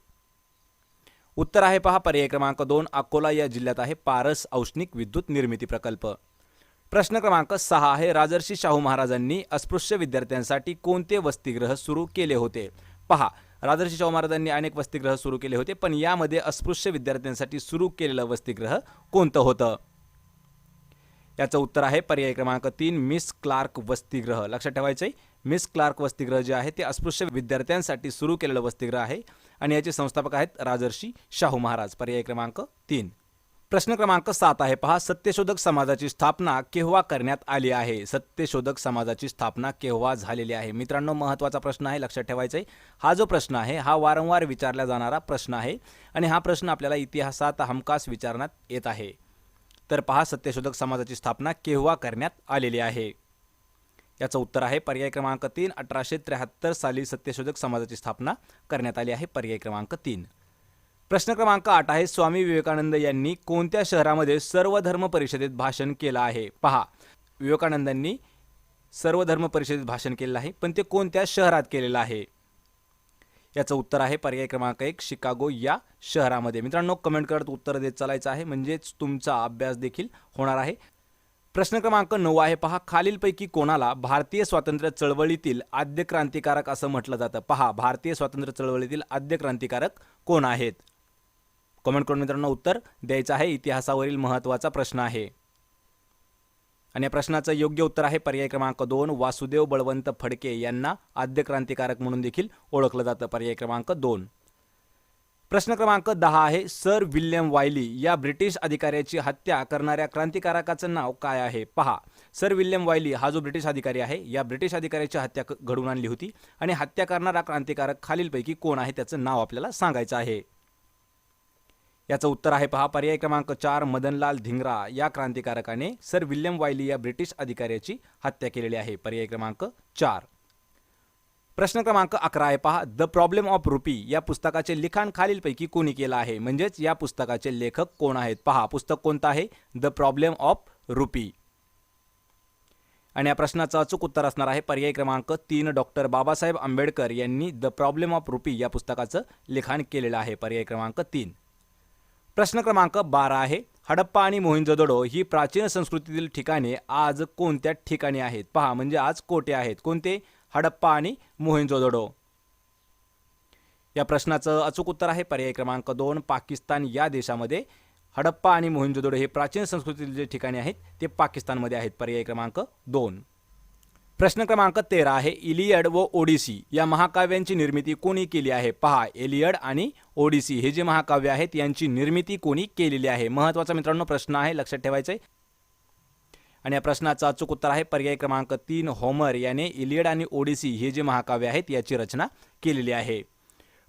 उत्तर आहे पहा पर्याय क्रमांक 2 अकोला या जिल्ह्यात आहे पारस औष्णिक विद्युत निर्मिती प्रकल्प. प्रश्न क्रमांक 6 आहे, राजर्षी शाहू महाराजांनी अस्पृश्य विद्यार्थ्यांसाठी कोणते वसतिगृह सुरू केले होते? पहा, राजर्षी शाहू महाराजांनी अनेक वसतिगृह सुरू केले होते, पण यामध्ये अस्पृश्य विद्यार्थ्यांसाठी सुरू केलेलं वसतिगृह कोणतं होतं? याचं उत्तर आहे पर्याय क्रमांक 3 मिस क्लार्क वसतिगृह. लक्षात ठेवायचं आहे, मिस क्लार्क वसतिगृह जे आहे ते अस्पृश्य विद्यार्थ्यांसाठी सुरू केलेलं वसतिगृह आहे आणि याचे संस्थापक आहेत राजर्षी शाहू महाराज, पर्याय क्रमांक 3. प्रश्न क्रमांक 7 आहे पहा, सत्यशोधक समाजाची स्थापना केव्हा करण्यात आली आहे? सत्यशोधक समाजाची स्थापना केव्हा झालेली आहे? मित्रांनो, महत्त्वाचा प्रश्न आहे, लक्षात ठेवायचा आहे. हा जो प्रश्न आहे हा वारंवार विचारला जाणारा प्रश्न आहे आणि हा प्रश्न आपल्याला इतिहासात हमखास विचारण्यात येत आहे. तर पहा, सत्यशोधक समाजाची स्थापना केव्हा करण्यात आलेली आहे? याचं उत्तर आहे पर्याय क्रमांक 3 1873 साली सत्यशोधक समाजाची स्थापना करण्यात आली आहे, पर्याय क्रमांक 3. प्रश्न क्रमांक 8 आहे, स्वामी विवेकानंद यांनी कोणत्या शहरामध्ये सर्वधर्म परिषदेत भाषण केलं आहे? पहा, विवेकानंदांनी सर्वधर्म परिषदेत भाषण केलेलं आहे, पण ते कोणत्या शहरात केलेलं आहे? याचं उत्तर आहे पर्याय क्रमांक 1 शिकागो या शहरामध्ये. मित्रांनो, कमेंट करत उत्तर देत चालायचं आहे, म्हणजेच तुमचा अभ्यास देखील होणार आहे. प्रश्न क्रमांक 9 आहे पहा, खालीलपैकी कोणाला भारतीय स्वातंत्र्य चळवळीतील आद्य क्रांतिकारक असं म्हटलं जातं? पहा, भारतीय स्वातंत्र्य चळवळीतील आद्य क्रांतिकारक कोण आहेत? कमेंट करून मित्रांनो उत्तर द्यायचं आहे. इतिहासावरील महत्त्वाचा प्रश्न आहे आणि या प्रश्नाचं योग्य उत्तर आहे पर्याय क्रमांक 2. वासुदेव बळवंत फडके यांना आद्य क्रांतिकारक म्हणून देखील ओळखलं जातं. पर्याय क्रमांक 2. प्रश्न क्रमांक 10 आहे. सर विल्यम वायली या ब्रिटिश अधिकाऱ्याची हत्या करणाऱ्या क्रांतिकारकाचं नाव काय आहे? पहा, सर विल्यम वायली हा जो ब्रिटिश अधिकारी आहे या ब्रिटिश अधिकाऱ्याची हत्या घडवून आणली होती आणि हत्या करणारा क्रांतिकारक खालीलपैकी कोण आहे त्याचं नाव आपल्याला सांगायचं आहे. याचं उत्तर आहे पहा पर्याय क्रमांक 4. मदनलाल धिंगरा या क्रांतिकारकाने सर विल्यम वायली या ब्रिटिश अधिकाऱ्याची हत्या केलेली आहे. पर्याय क्रमांक 4. प्रश्न क्रमांक 11 आहे पहा. द प्रॉब्लेम ऑफ रुपी या पुस्तकाचे लिखाण खालीलपैकी कोणी केलं आहे? म्हणजेच या पुस्तकाचे लेखक कोण आहेत? पहा, पुस्तक कोणतं आहे? The problem of rupee. आणि या प्रश्नाचं अचूक उत्तर असणार आहे पर्याय क्रमांक 3. डॉक्टर बाबासाहेब आंबेडकर यांनी द प्रॉब्लेम ऑफ रुपी या पुस्तकाचं लिखाण केलेलं आहे. पर्याय क्रमांक 3. प्रश्न क्रमांक 12 आहे. हडप्पा आणि मोहिंजोदडो ही प्राचीन संस्कृतीतील ठिकाणे आज कोणत्या ठिकाणी आहेत? पहा, म्हणजे आज कोठे आहेत? कोणते? हडप्पा आणि मोहिंजोदडो. या प्रश्नाचं अचूक उत्तर आहे पर्याय क्रमांक 2. पाकिस्तान या देशामध्ये हडप्पा आणि मोहिंजोदडो हे प्राचीन संस्कृतीतील जे ठिकाणे आहेत ते पाकिस्तानमध्ये आहेत. पर्याय क्रमांक 2. प्रश्न क्रमांक 13 आहे. इलियड व ओडिसी या महाकाव्यांची निर्मिती कोणी केली आहे? पहा, एलियड आणि ओडिसी हे जे महाकाव्य आहेत यांची निर्मिती कोणी केलेली आहे? महत्त्वाचा मित्रांनो प्रश्न आहे, लक्षात ठेवायचं आहे. आणि या प्रश्नाचं अचूक उत्तर आहे पर्याय क्रमांक 3. होमर याने इलियड आणि ओडिसी हे जे महाकाव्य आहेत याची रचना केलेली आहे.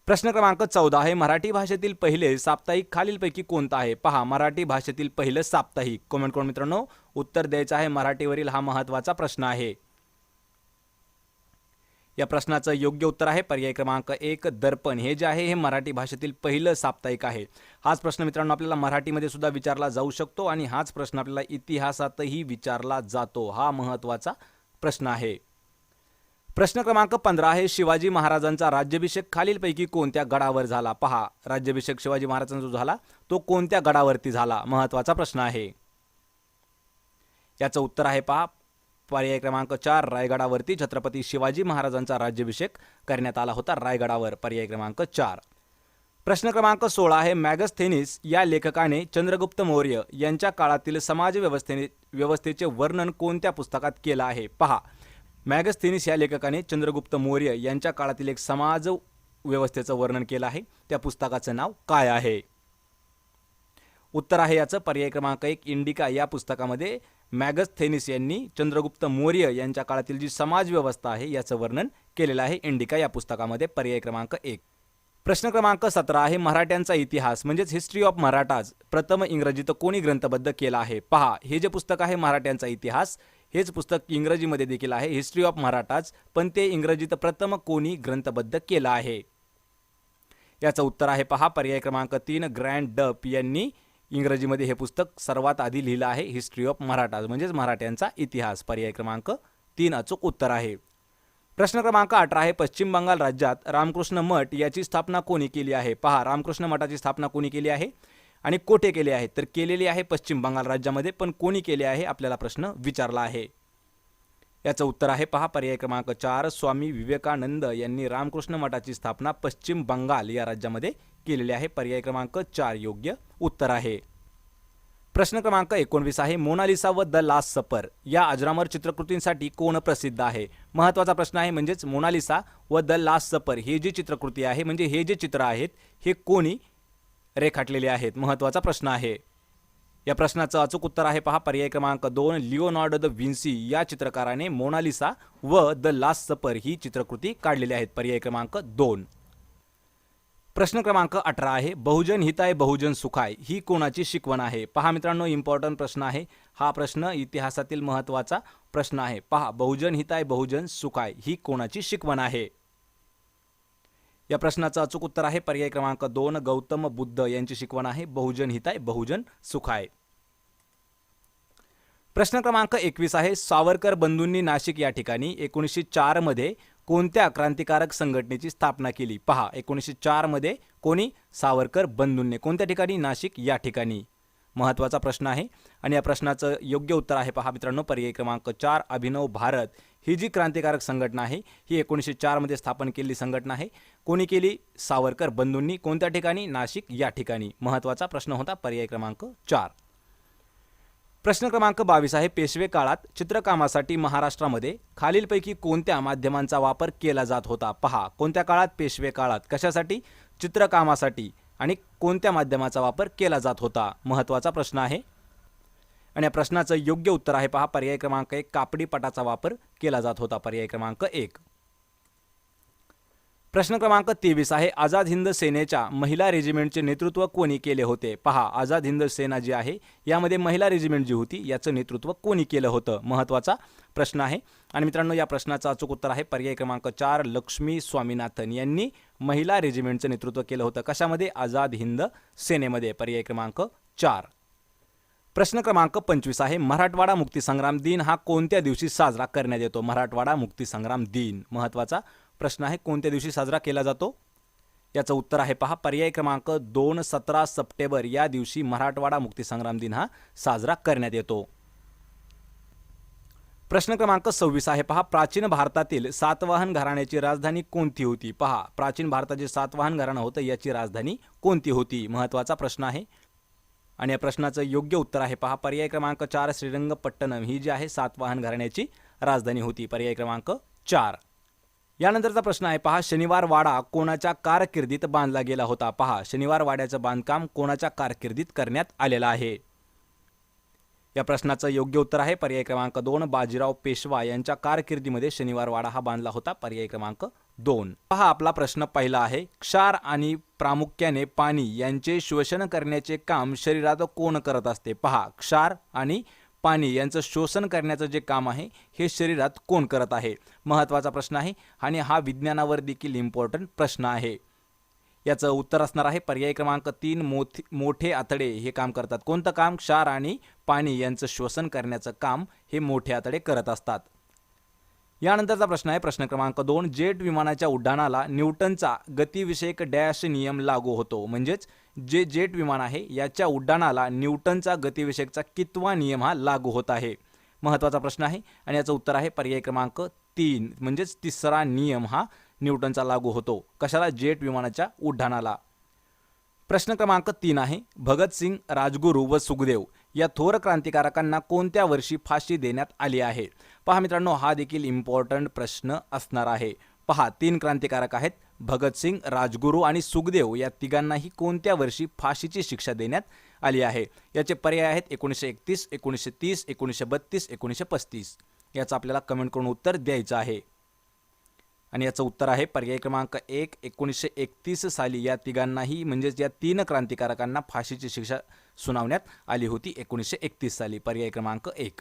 प्रश्न क्रमांक 14 आहे. मराठी भाषेतील पहिले साप्ताहिक खालीलपैकी कोणतं आहे? पहा, मराठी भाषेतील पहिलं साप्ताहिक. कमेंट करून मित्रांनो उत्तर द्यायचं आहे. मराठीवरील हा महत्त्वाचा प्रश्न आहे. या प्रश्नाचं योग्य उत्तर आहे पर्याय क्रमांक 1. दर्पण हे जे आहे हे मराठी भाषेतील पहिलं साप्ताहिक आहे. हाच प्रश्न मित्रांनो आपल्याला मराठीमध्ये सुद्धा विचारला जाऊ शकतो आणि हाच प्रश्न आपल्याला इतिहासातही विचारला जातो. हा महत्त्वाचा प्रश्न आहे. प्रश्न क्रमांक 15 आहे. शिवाजी महाराजांचा राज्याभिषेक खालीलपैकी कोणत्या गडावर झाला? पहा, राज्याभिषेक शिवाजी महाराजांचा जो झाला तो कोणत्या गडावरती झाला? महत्त्वाचा प्रश्न आहे. याचं उत्तर आहे पहा पर्याय क्रमांक 4. रायगडावरती छत्रपती शिवाजी महाराजांचा राज्याभिषेक करण्यात आला होता. रायगडावर. पर्याय क्रमांक 4. प्रश्न क्रमांक 16 आहे. मॅगस्थेनिस या लेखकाने चंद्रगुप्त मौर्य यांच्या काळातील समाज व्यवस्थेचे वर्णन कोणत्या पुस्तकात केलं आहे? पहा, मॅगस्थेनिस या लेखकाने चंद्रगुप्त मौर्य यांच्या काळातील एक समाज व्यवस्थेचं वर्णन केलं आहे. त्या पुस्तकाचं नाव काय आहे? उत्तर आहे याचं पर्याय क्रमांक 1. इंडिका या पुस्तकामध्ये मॅगस्थेनिस यांनी चंद्रगुप्त मौर्य यांच्या काळातील जी समाज व्यवस्था आहे याचं वर्णन केलेलं आहे इंडिका या पुस्तकामध्ये. पर्याय क्रमांक 1. प्रश्न क्रमांक 17 आहे. मराठ्यांचा इतिहास म्हणजेच हिस्ट्री ऑफ मराठाज प्रथम इंग्रजीत कोणी ग्रंथबद्ध केला आहे? पहा, हे जे पुस्तक आहे मराठ्यांचा इतिहास हेच पुस्तक इंग्रजीमध्ये देखील आहे हिस्ट्री ऑफ मराठाज, पण ते इंग्रजीत प्रथम कोणी ग्रंथबद्ध केलं आहे? याचं उत्तर आहे पहा पर्याय क्रमांक 3. ग्रँड डप यांनी इंग्रजीमध्ये हे पुस्तक सर्वात आधी लिहिलं आहे हिस्ट्री ऑफ मराठाज म्हणजेच मराठ्यांचा इतिहास. पर्याय क्रमांक 3 अचूक उत्तर आहे. प्रश्न क्रमांक 18 आहे. पश्चिम बंगाल राज्यात रामकृष्ण मठ याची स्थापना कोणी केली आहे? पहा, रामकृष्ण मठाची स्थापना कोणी केली आहे आणि कोठे केली आहे? तर केलेली आहे पश्चिम बंगाल राज्यामध्ये, पण कोणी केले आहे आपल्याला प्रश्न विचारला आहे. याचं उत्तर आहे पहा पर्याय क्रमांक 4. स्वामी विवेकानंद यांनी रामकृष्ण मठाची स्थापना पश्चिम बंगाल या राज्यामध्ये केलेली आहे. पर्याय क्रमांक 4 योग्य उत्तर आहे. प्रश्न क्रमांक 19 आहे. मोनालिसा व द लास्ट सपर या अजरामर चित्रकृतींसाठी कोण प्रसिद्ध आहे? महत्त्वाचा प्रश्न आहे. म्हणजेच मोनालिसा व द लास्ट सपर हे जी चित्रकृती आहे म्हणजे हे जे चित्र आहेत हे कोणी रेखाटलेले आहेत? महत्त्वाचा प्रश्न आहे. या प्रश्नाचं अचूक उत्तर आहे पहा पर्याय क्रमांक 2. लिओनार्डो द विन्सी या चित्रकाराने मोनालिसा व द लास्ट सपर ही चित्रकृती काढलेली आहेत. पर्याय क्रमांक 2. प्रश्न क्रमांक 18 आहे. बहुजन हिताय बहुजन सुखाय ही कोणाची शिकवण आहे? पहा मित्रांनो, इम्पॉर्टंट प्रश्न आहे हा. प्रश्न इतिहासातील महत्त्वाचा प्रश्न आहे. पहा, बहुजन हिताय बहुजन सुखाय ही कोणाची शिकवण आहे? या प्रश्नाचं अचूक उत्तर आहे पर्याय क्रमांक 2. गौतम बुद्ध यांची शिकवण आहे बहुजन हिताय बहुजन सुखाय. प्रश्न क्रमांक 21 आहे. सावरकर बंधूंनी नाशिक या ठिकाणी 1904 मध्ये कोणत्या क्रांतिकारक संघटनेची स्थापना केली? पहा, 1904 मध्ये कोणी? सावरकर बंधूंनी. कोणत्या ठिकाणी? नाशिक या ठिकाणी. महत्त्वाचा प्रश्न आहे आणि या प्रश्नाचं योग्य उत्तर आहे पहा मित्रांनो पर्याय क्रमांक 4 अभिनव भारत ही जी क्रांतिकारक संघटना आहे ही 1904 मध्ये स्थापन केलेली संघटना आहे. कोणी केली? सावरकर बंधूंनी. कोणत्या ठिकाणी? नाशिक या ठिकाणी. महत्त्वाचा प्रश्न होता पर्याय क्रमांक 4. प्रश्न क्रमांक 22 आहे पेशवे काळात चित्रकामासाठी महाराष्ट्रामध्ये खालीलपैकी कोणत्या माध्यमांचा वापर केला जात होता? पहा कोणत्या काळात? पेशवे काळात. कशासाठी? चित्रकामासाठी. आणि कोणत्या माध्यमाचा वापर केला जात होता? महत्त्वाचा प्रश्न आहे आणि या प्रश्नाचं योग्य उत्तर आहे पहा पर्याय क्रमांक 1 कापडी पटाचा वापर केला जात होता. पर्याय क्रमांक 1. प्रश्न क्रमांक 23 आहे आझाद हिंद सेनेच्या महिला रेजिमेंटचे नेतृत्व कोणी केले होते? पहा आझाद हिंद सेना जी आहे यामध्ये महिला रेजिमेंट जी होती याचं नेतृत्व कोणी केलं होतं? महत्त्वाचा प्रश्न आहे आणि मित्रांनो या प्रश्नाचं अचूक उत्तर आहे पर्याय क्रमांक 4 लक्ष्मी स्वामीनाथन यांनी महिला रेजिमेंटचं नेतृत्व केलं होतं. कशामध्ये? आझाद हिंद सेनेमध्ये. पर्याय क्रमांक 4. प्रश्न क्रमांक 25 आहे मराठवाडा मुक्तीसंग्राम दिन हा कोणत्या दिवशी साजरा करण्यात येतो? मराठवाडा मुक्तीसंग्राम दिन. महत्त्वाचा प्रश्न आहे कोणत्या दिवशी साजरा केला जातो? याचं उत्तर आहे पहा पर्याय क्रमांक 2 17 सप्टेंबर या दिवशी मराठवाडा मुक्तीसंग्राम दिन हा साजरा करण्यात येतो. प्रश्न क्रमांक 26 आहे पहा प्राचीन भारतातील सातवाहन घराण्याची राजधानी कोणती होती? पहा प्राचीन भारताचे सातवाहन घराणं होतं याची राजधानी कोणती होती? महत्त्वाचा प्रश्न आहे आणि या प्रश्नाचं योग्य उत्तर आहे पहा पर्याय क्रमांक 4 श्रीरंगपट्टणम ही जी आहे सातवाहन घराण्याची राजधानी होती. पर्याय क्रमांक 4. यानंतरचा प्रश्न आहे पहा शनिवार वाडा कोणाच्या कारकिर्दीत बांधला गेला होता? पहा शनिवार वाड्याचं बांधकाम कोणाच्या कारकिर्दीत करण्यात आलेलं आहे? या प्रश्नाचं योग्य उत्तर आहे पर्याय क्रमांक 2 बाजीराव पेशवा यांच्या कारकिर्दीमध्ये शनिवार वाडा हा बांधला होता. पर्याय क्रमांक 2. पहा आपला प्रश्न पहिला आहे क्षार आणि प्रामुख्याने पाणी यांचे शोषण करण्याचे काम शरीरात कोण करत असते? पहा क्षार आणि पाणी यांचं शोषण करण्याचं जे काम आहे हे शरीरात कोण करत आहे? महत्त्वाचा प्रश्न आहे आणि हा विज्ञानावर देखील इम्पॉर्टंट प्रश्न आहे. याचं उत्तर असणार आहे पर्याय क्रमांक 3 मोठे आतडे हे काम करतात. कोणतं काम? क्षार आणि पाणी यांचं शोषण करण्याचं काम हे मोठे आतडे करत असतात. यानंतरचा प्रश्न आहे प्रश्न क्रमांक 2 जेट विमानाच्या उड्डाणाला न्यूटनचा गतिविषयक डॅश नियम लागू होतो? म्हणजेच जे जेट विमान आहे याच्या उड्डाणाला न्यूटनचा गतिविषयकचा कितवा नियम हा लागू होत आहे? महत्त्वाचा प्रश्न आहे आणि याचं उत्तर आहे पर्याय क्रमांक 3 म्हणजेच तिसरा नियम हा न्यूटनचा लागू होतो. कशाला? जेट विमानाच्या उड्डाणाला. प्रश्न क्रमांक 3 आहे भगतसिंग राजगुरू व सुखदेव या थोर क्रांतिकारकांना कोणत्या वर्षी फाशी देण्यात आली आहे? पहा मित्रांनो हा देखील इम्पॉर्टंट प्रश्न असणार आहे. पहा 3 क्रांतिकारक आहेत भगतसिंग राजगुरू आणि सुखदेव या तिघांनाही कोणत्या वर्षी फाशीची शिक्षा देण्यात आली आहे? याचे पर्याय आहेत 1931 1930 1932 1935. याचं आपल्याला कमेंट करून उत्तर द्यायचं आहे आणि याचं उत्तर आहे पर्याय क्रमांक 1 1931 साली या तिघांनाही म्हणजेच या 3 क्रांतिकारकांना फाशीची शिक्षा सुनावण्यात आली होती 1931 साली. पर्याय क्रमांक 1.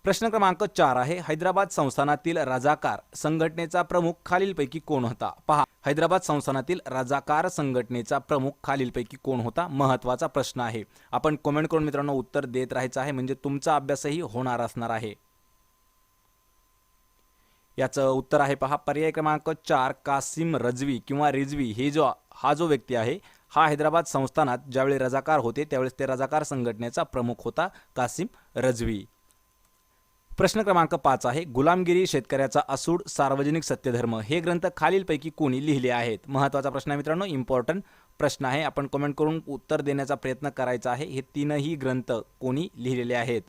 प्रश्न क्रमांक 4 आहे हैदराबाद संस्थानातील रजाकार संघटनेचा प्रमुख खालीलपैकी कोण होता? पहा हैदराबाद संस्थानातील रजाकार संघटनेचा प्रमुख खालीलपैकी कोण होता? महत्त्वाचा प्रश्न आहे. आपण कमेंट करून मित्रांनो उत्तर देत राहायचं आहे म्हणजे तुमचा अभ्यासही होणार असणार आहे. याचं उत्तर आहे पहा पर्याय क्रमांक 4 कासिम रजवी किंवा रिजवी हे हा जो व्यक्ती आहे हा हैदराबाद संस्थानात ज्यावेळी रजाकार होते त्यावेळेस ते रजाकार संघटनेचा प्रमुख होता कासिम रजवी. प्रश्न क्रमांक 5 आहे गुलामगिरी शेतकऱ्याचा असूड सार्वजनिक सत्यधर्म हे ग्रंथ खालीलपैकी कोणी लिहिले आहेत? महत्त्वाचा प्रश्न आहे मित्रांनो इम्पॉर्टंट प्रश्न आहे. आपण कमेंट करून उत्तर देण्याचा प्रयत्न करायचा आहे. हे 3ही ग्रंथ कोणी लिहिलेले आहेत?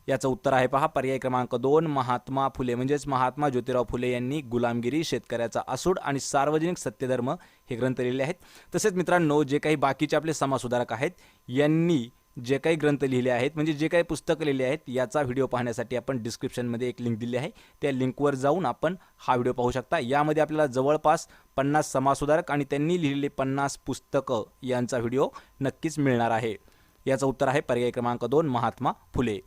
याचं उत्तर आहे पहा पर्याय क्रमांक 2 महात्मा फुले म्हणजेच महात्मा ज्योतिराव फुले यांनी गुलामगिरी शेतकऱ्याचा असूड आणि सार्वजनिक सत्यधर्म हे ग्रंथ लिहिले आहेत. तसेच मित्रांनो जे काही बाकीचे आपले समाजसुधारक आहेत यांनी जे काही ग्रंथ लिहिले आहेत म्हणजे जे काही पुस्तकं लिहिली आहेत याचा व्हिडिओ पाहण्यासाठी आपण डिस्क्रिप्शनमध्ये एक लिंक दिली आहे. त्या लिंकवर जाऊन आपण हा व्हिडिओ पाहू शकता. यामध्ये आपल्याला जवळपास 50 समाजसुधारक आणि त्यांनी लिहिलेले 50 पुस्तकं यांचा व्हिडिओ नक्कीच मिळणार आहे. याचं उत्तर आहे पर्याय क्रमांक 2 महात्मा फुले.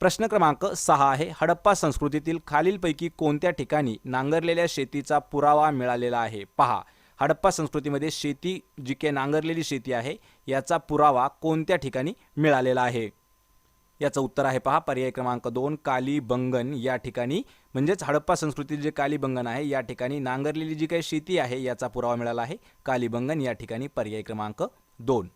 प्रश्न क्रमांक 6 आहे हडप्पा संस्कृतीतील खालीलपैकी कोणत्या ठिकाणी नांगरलेल्या शेतीचा पुरावा मिळालेला आहे? पहा हडप्पा संस्कृतीमध्ये शेती जी काही नांगरलेली शेती आहे याचा पुरावा कोणत्या ठिकाणी मिळालेला आहे? याचं उत्तर आहे पहा पर्याय क्रमांक 2 कालीबंगन या ठिकाणी म्हणजेच हडप्पा संस्कृतीतील जे कालीबंगन आहे या ठिकाणी नांगरलेली जी काही शेती आहे याचा पुरावा मिळाला आहे कालीबंगन या ठिकाणी. पर्याय क्रमांक 2.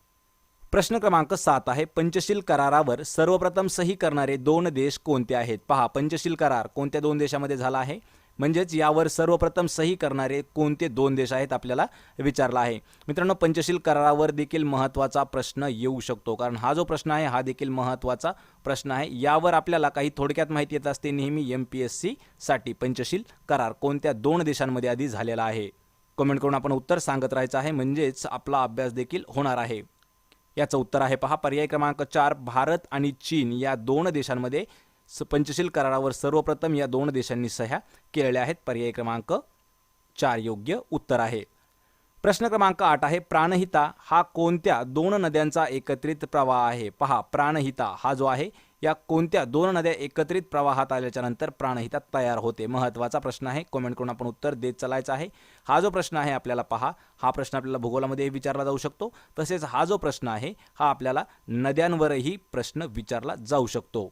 प्रश्न क्रमांक 7 आहे, पंचशील करारावर सर्वप्रथम सही करणारे 2 देश कोणते आहेत? पहा, पंचशील करार कोणत्या 2 देशामध्ये झाला आहे, म्हणजेच यावर सर्वप्रथम सही करणारे कोणते 2 देश आहेत आपल्याला विचारला आहे. मित्रांनो, पंचशील करारावर देखील महत्त्वाचा प्रश्न येऊ शकतो, कारण हा जो प्रश्न आहे हा देखील महत्त्वाचा प्रश्न आहे. यावर आपल्याला काही थोडक्यात माहिती येत असते नेहमी MPSC साठी. पंचशील करार कोणत्या 2 देशांमध्ये आधी झालेला आहे? कमेंट करून आपण उत्तर सांगत राहायचं आहे, म्हणजेच आपला अभ्यास देखील होणार आहे. याचं उत्तर आहे पहा, पर्याय क्रमांक 4, भारत आणि चीन या 2 देशांमध्ये पंचशील करारावर सर्वप्रथम या 2 देशांनी सह्या केलेल्या आहेत. पर्याय क्रमांक 4 योग्य उत्तर आहे. प्रश्न क्रमांक 8 आहे, प्राणहिता हा कोणत्या 2 नद्यांचा एकत्रित प्रवाह आहे? पहा, प्राणहिता हा जो आहे या कोणत्या 2 नद्या एकत्रित प्रवाहात आल्याच्या नंतर प्राणहिता तयार होते? महत्त्वाचा प्रश्न आहे. कमेंट करून आपण उत्तर देत चालायचं आहे. हा जो प्रश्न आहे आपल्याला पहा, हा प्रश्न आपल्याला भूगोलामध्ये विचारला जाऊ शकतो. तसेच हा जो प्रश्न आहे हा आपल्याला नद्यांवरही प्रश्न विचारला जाऊ शकतो.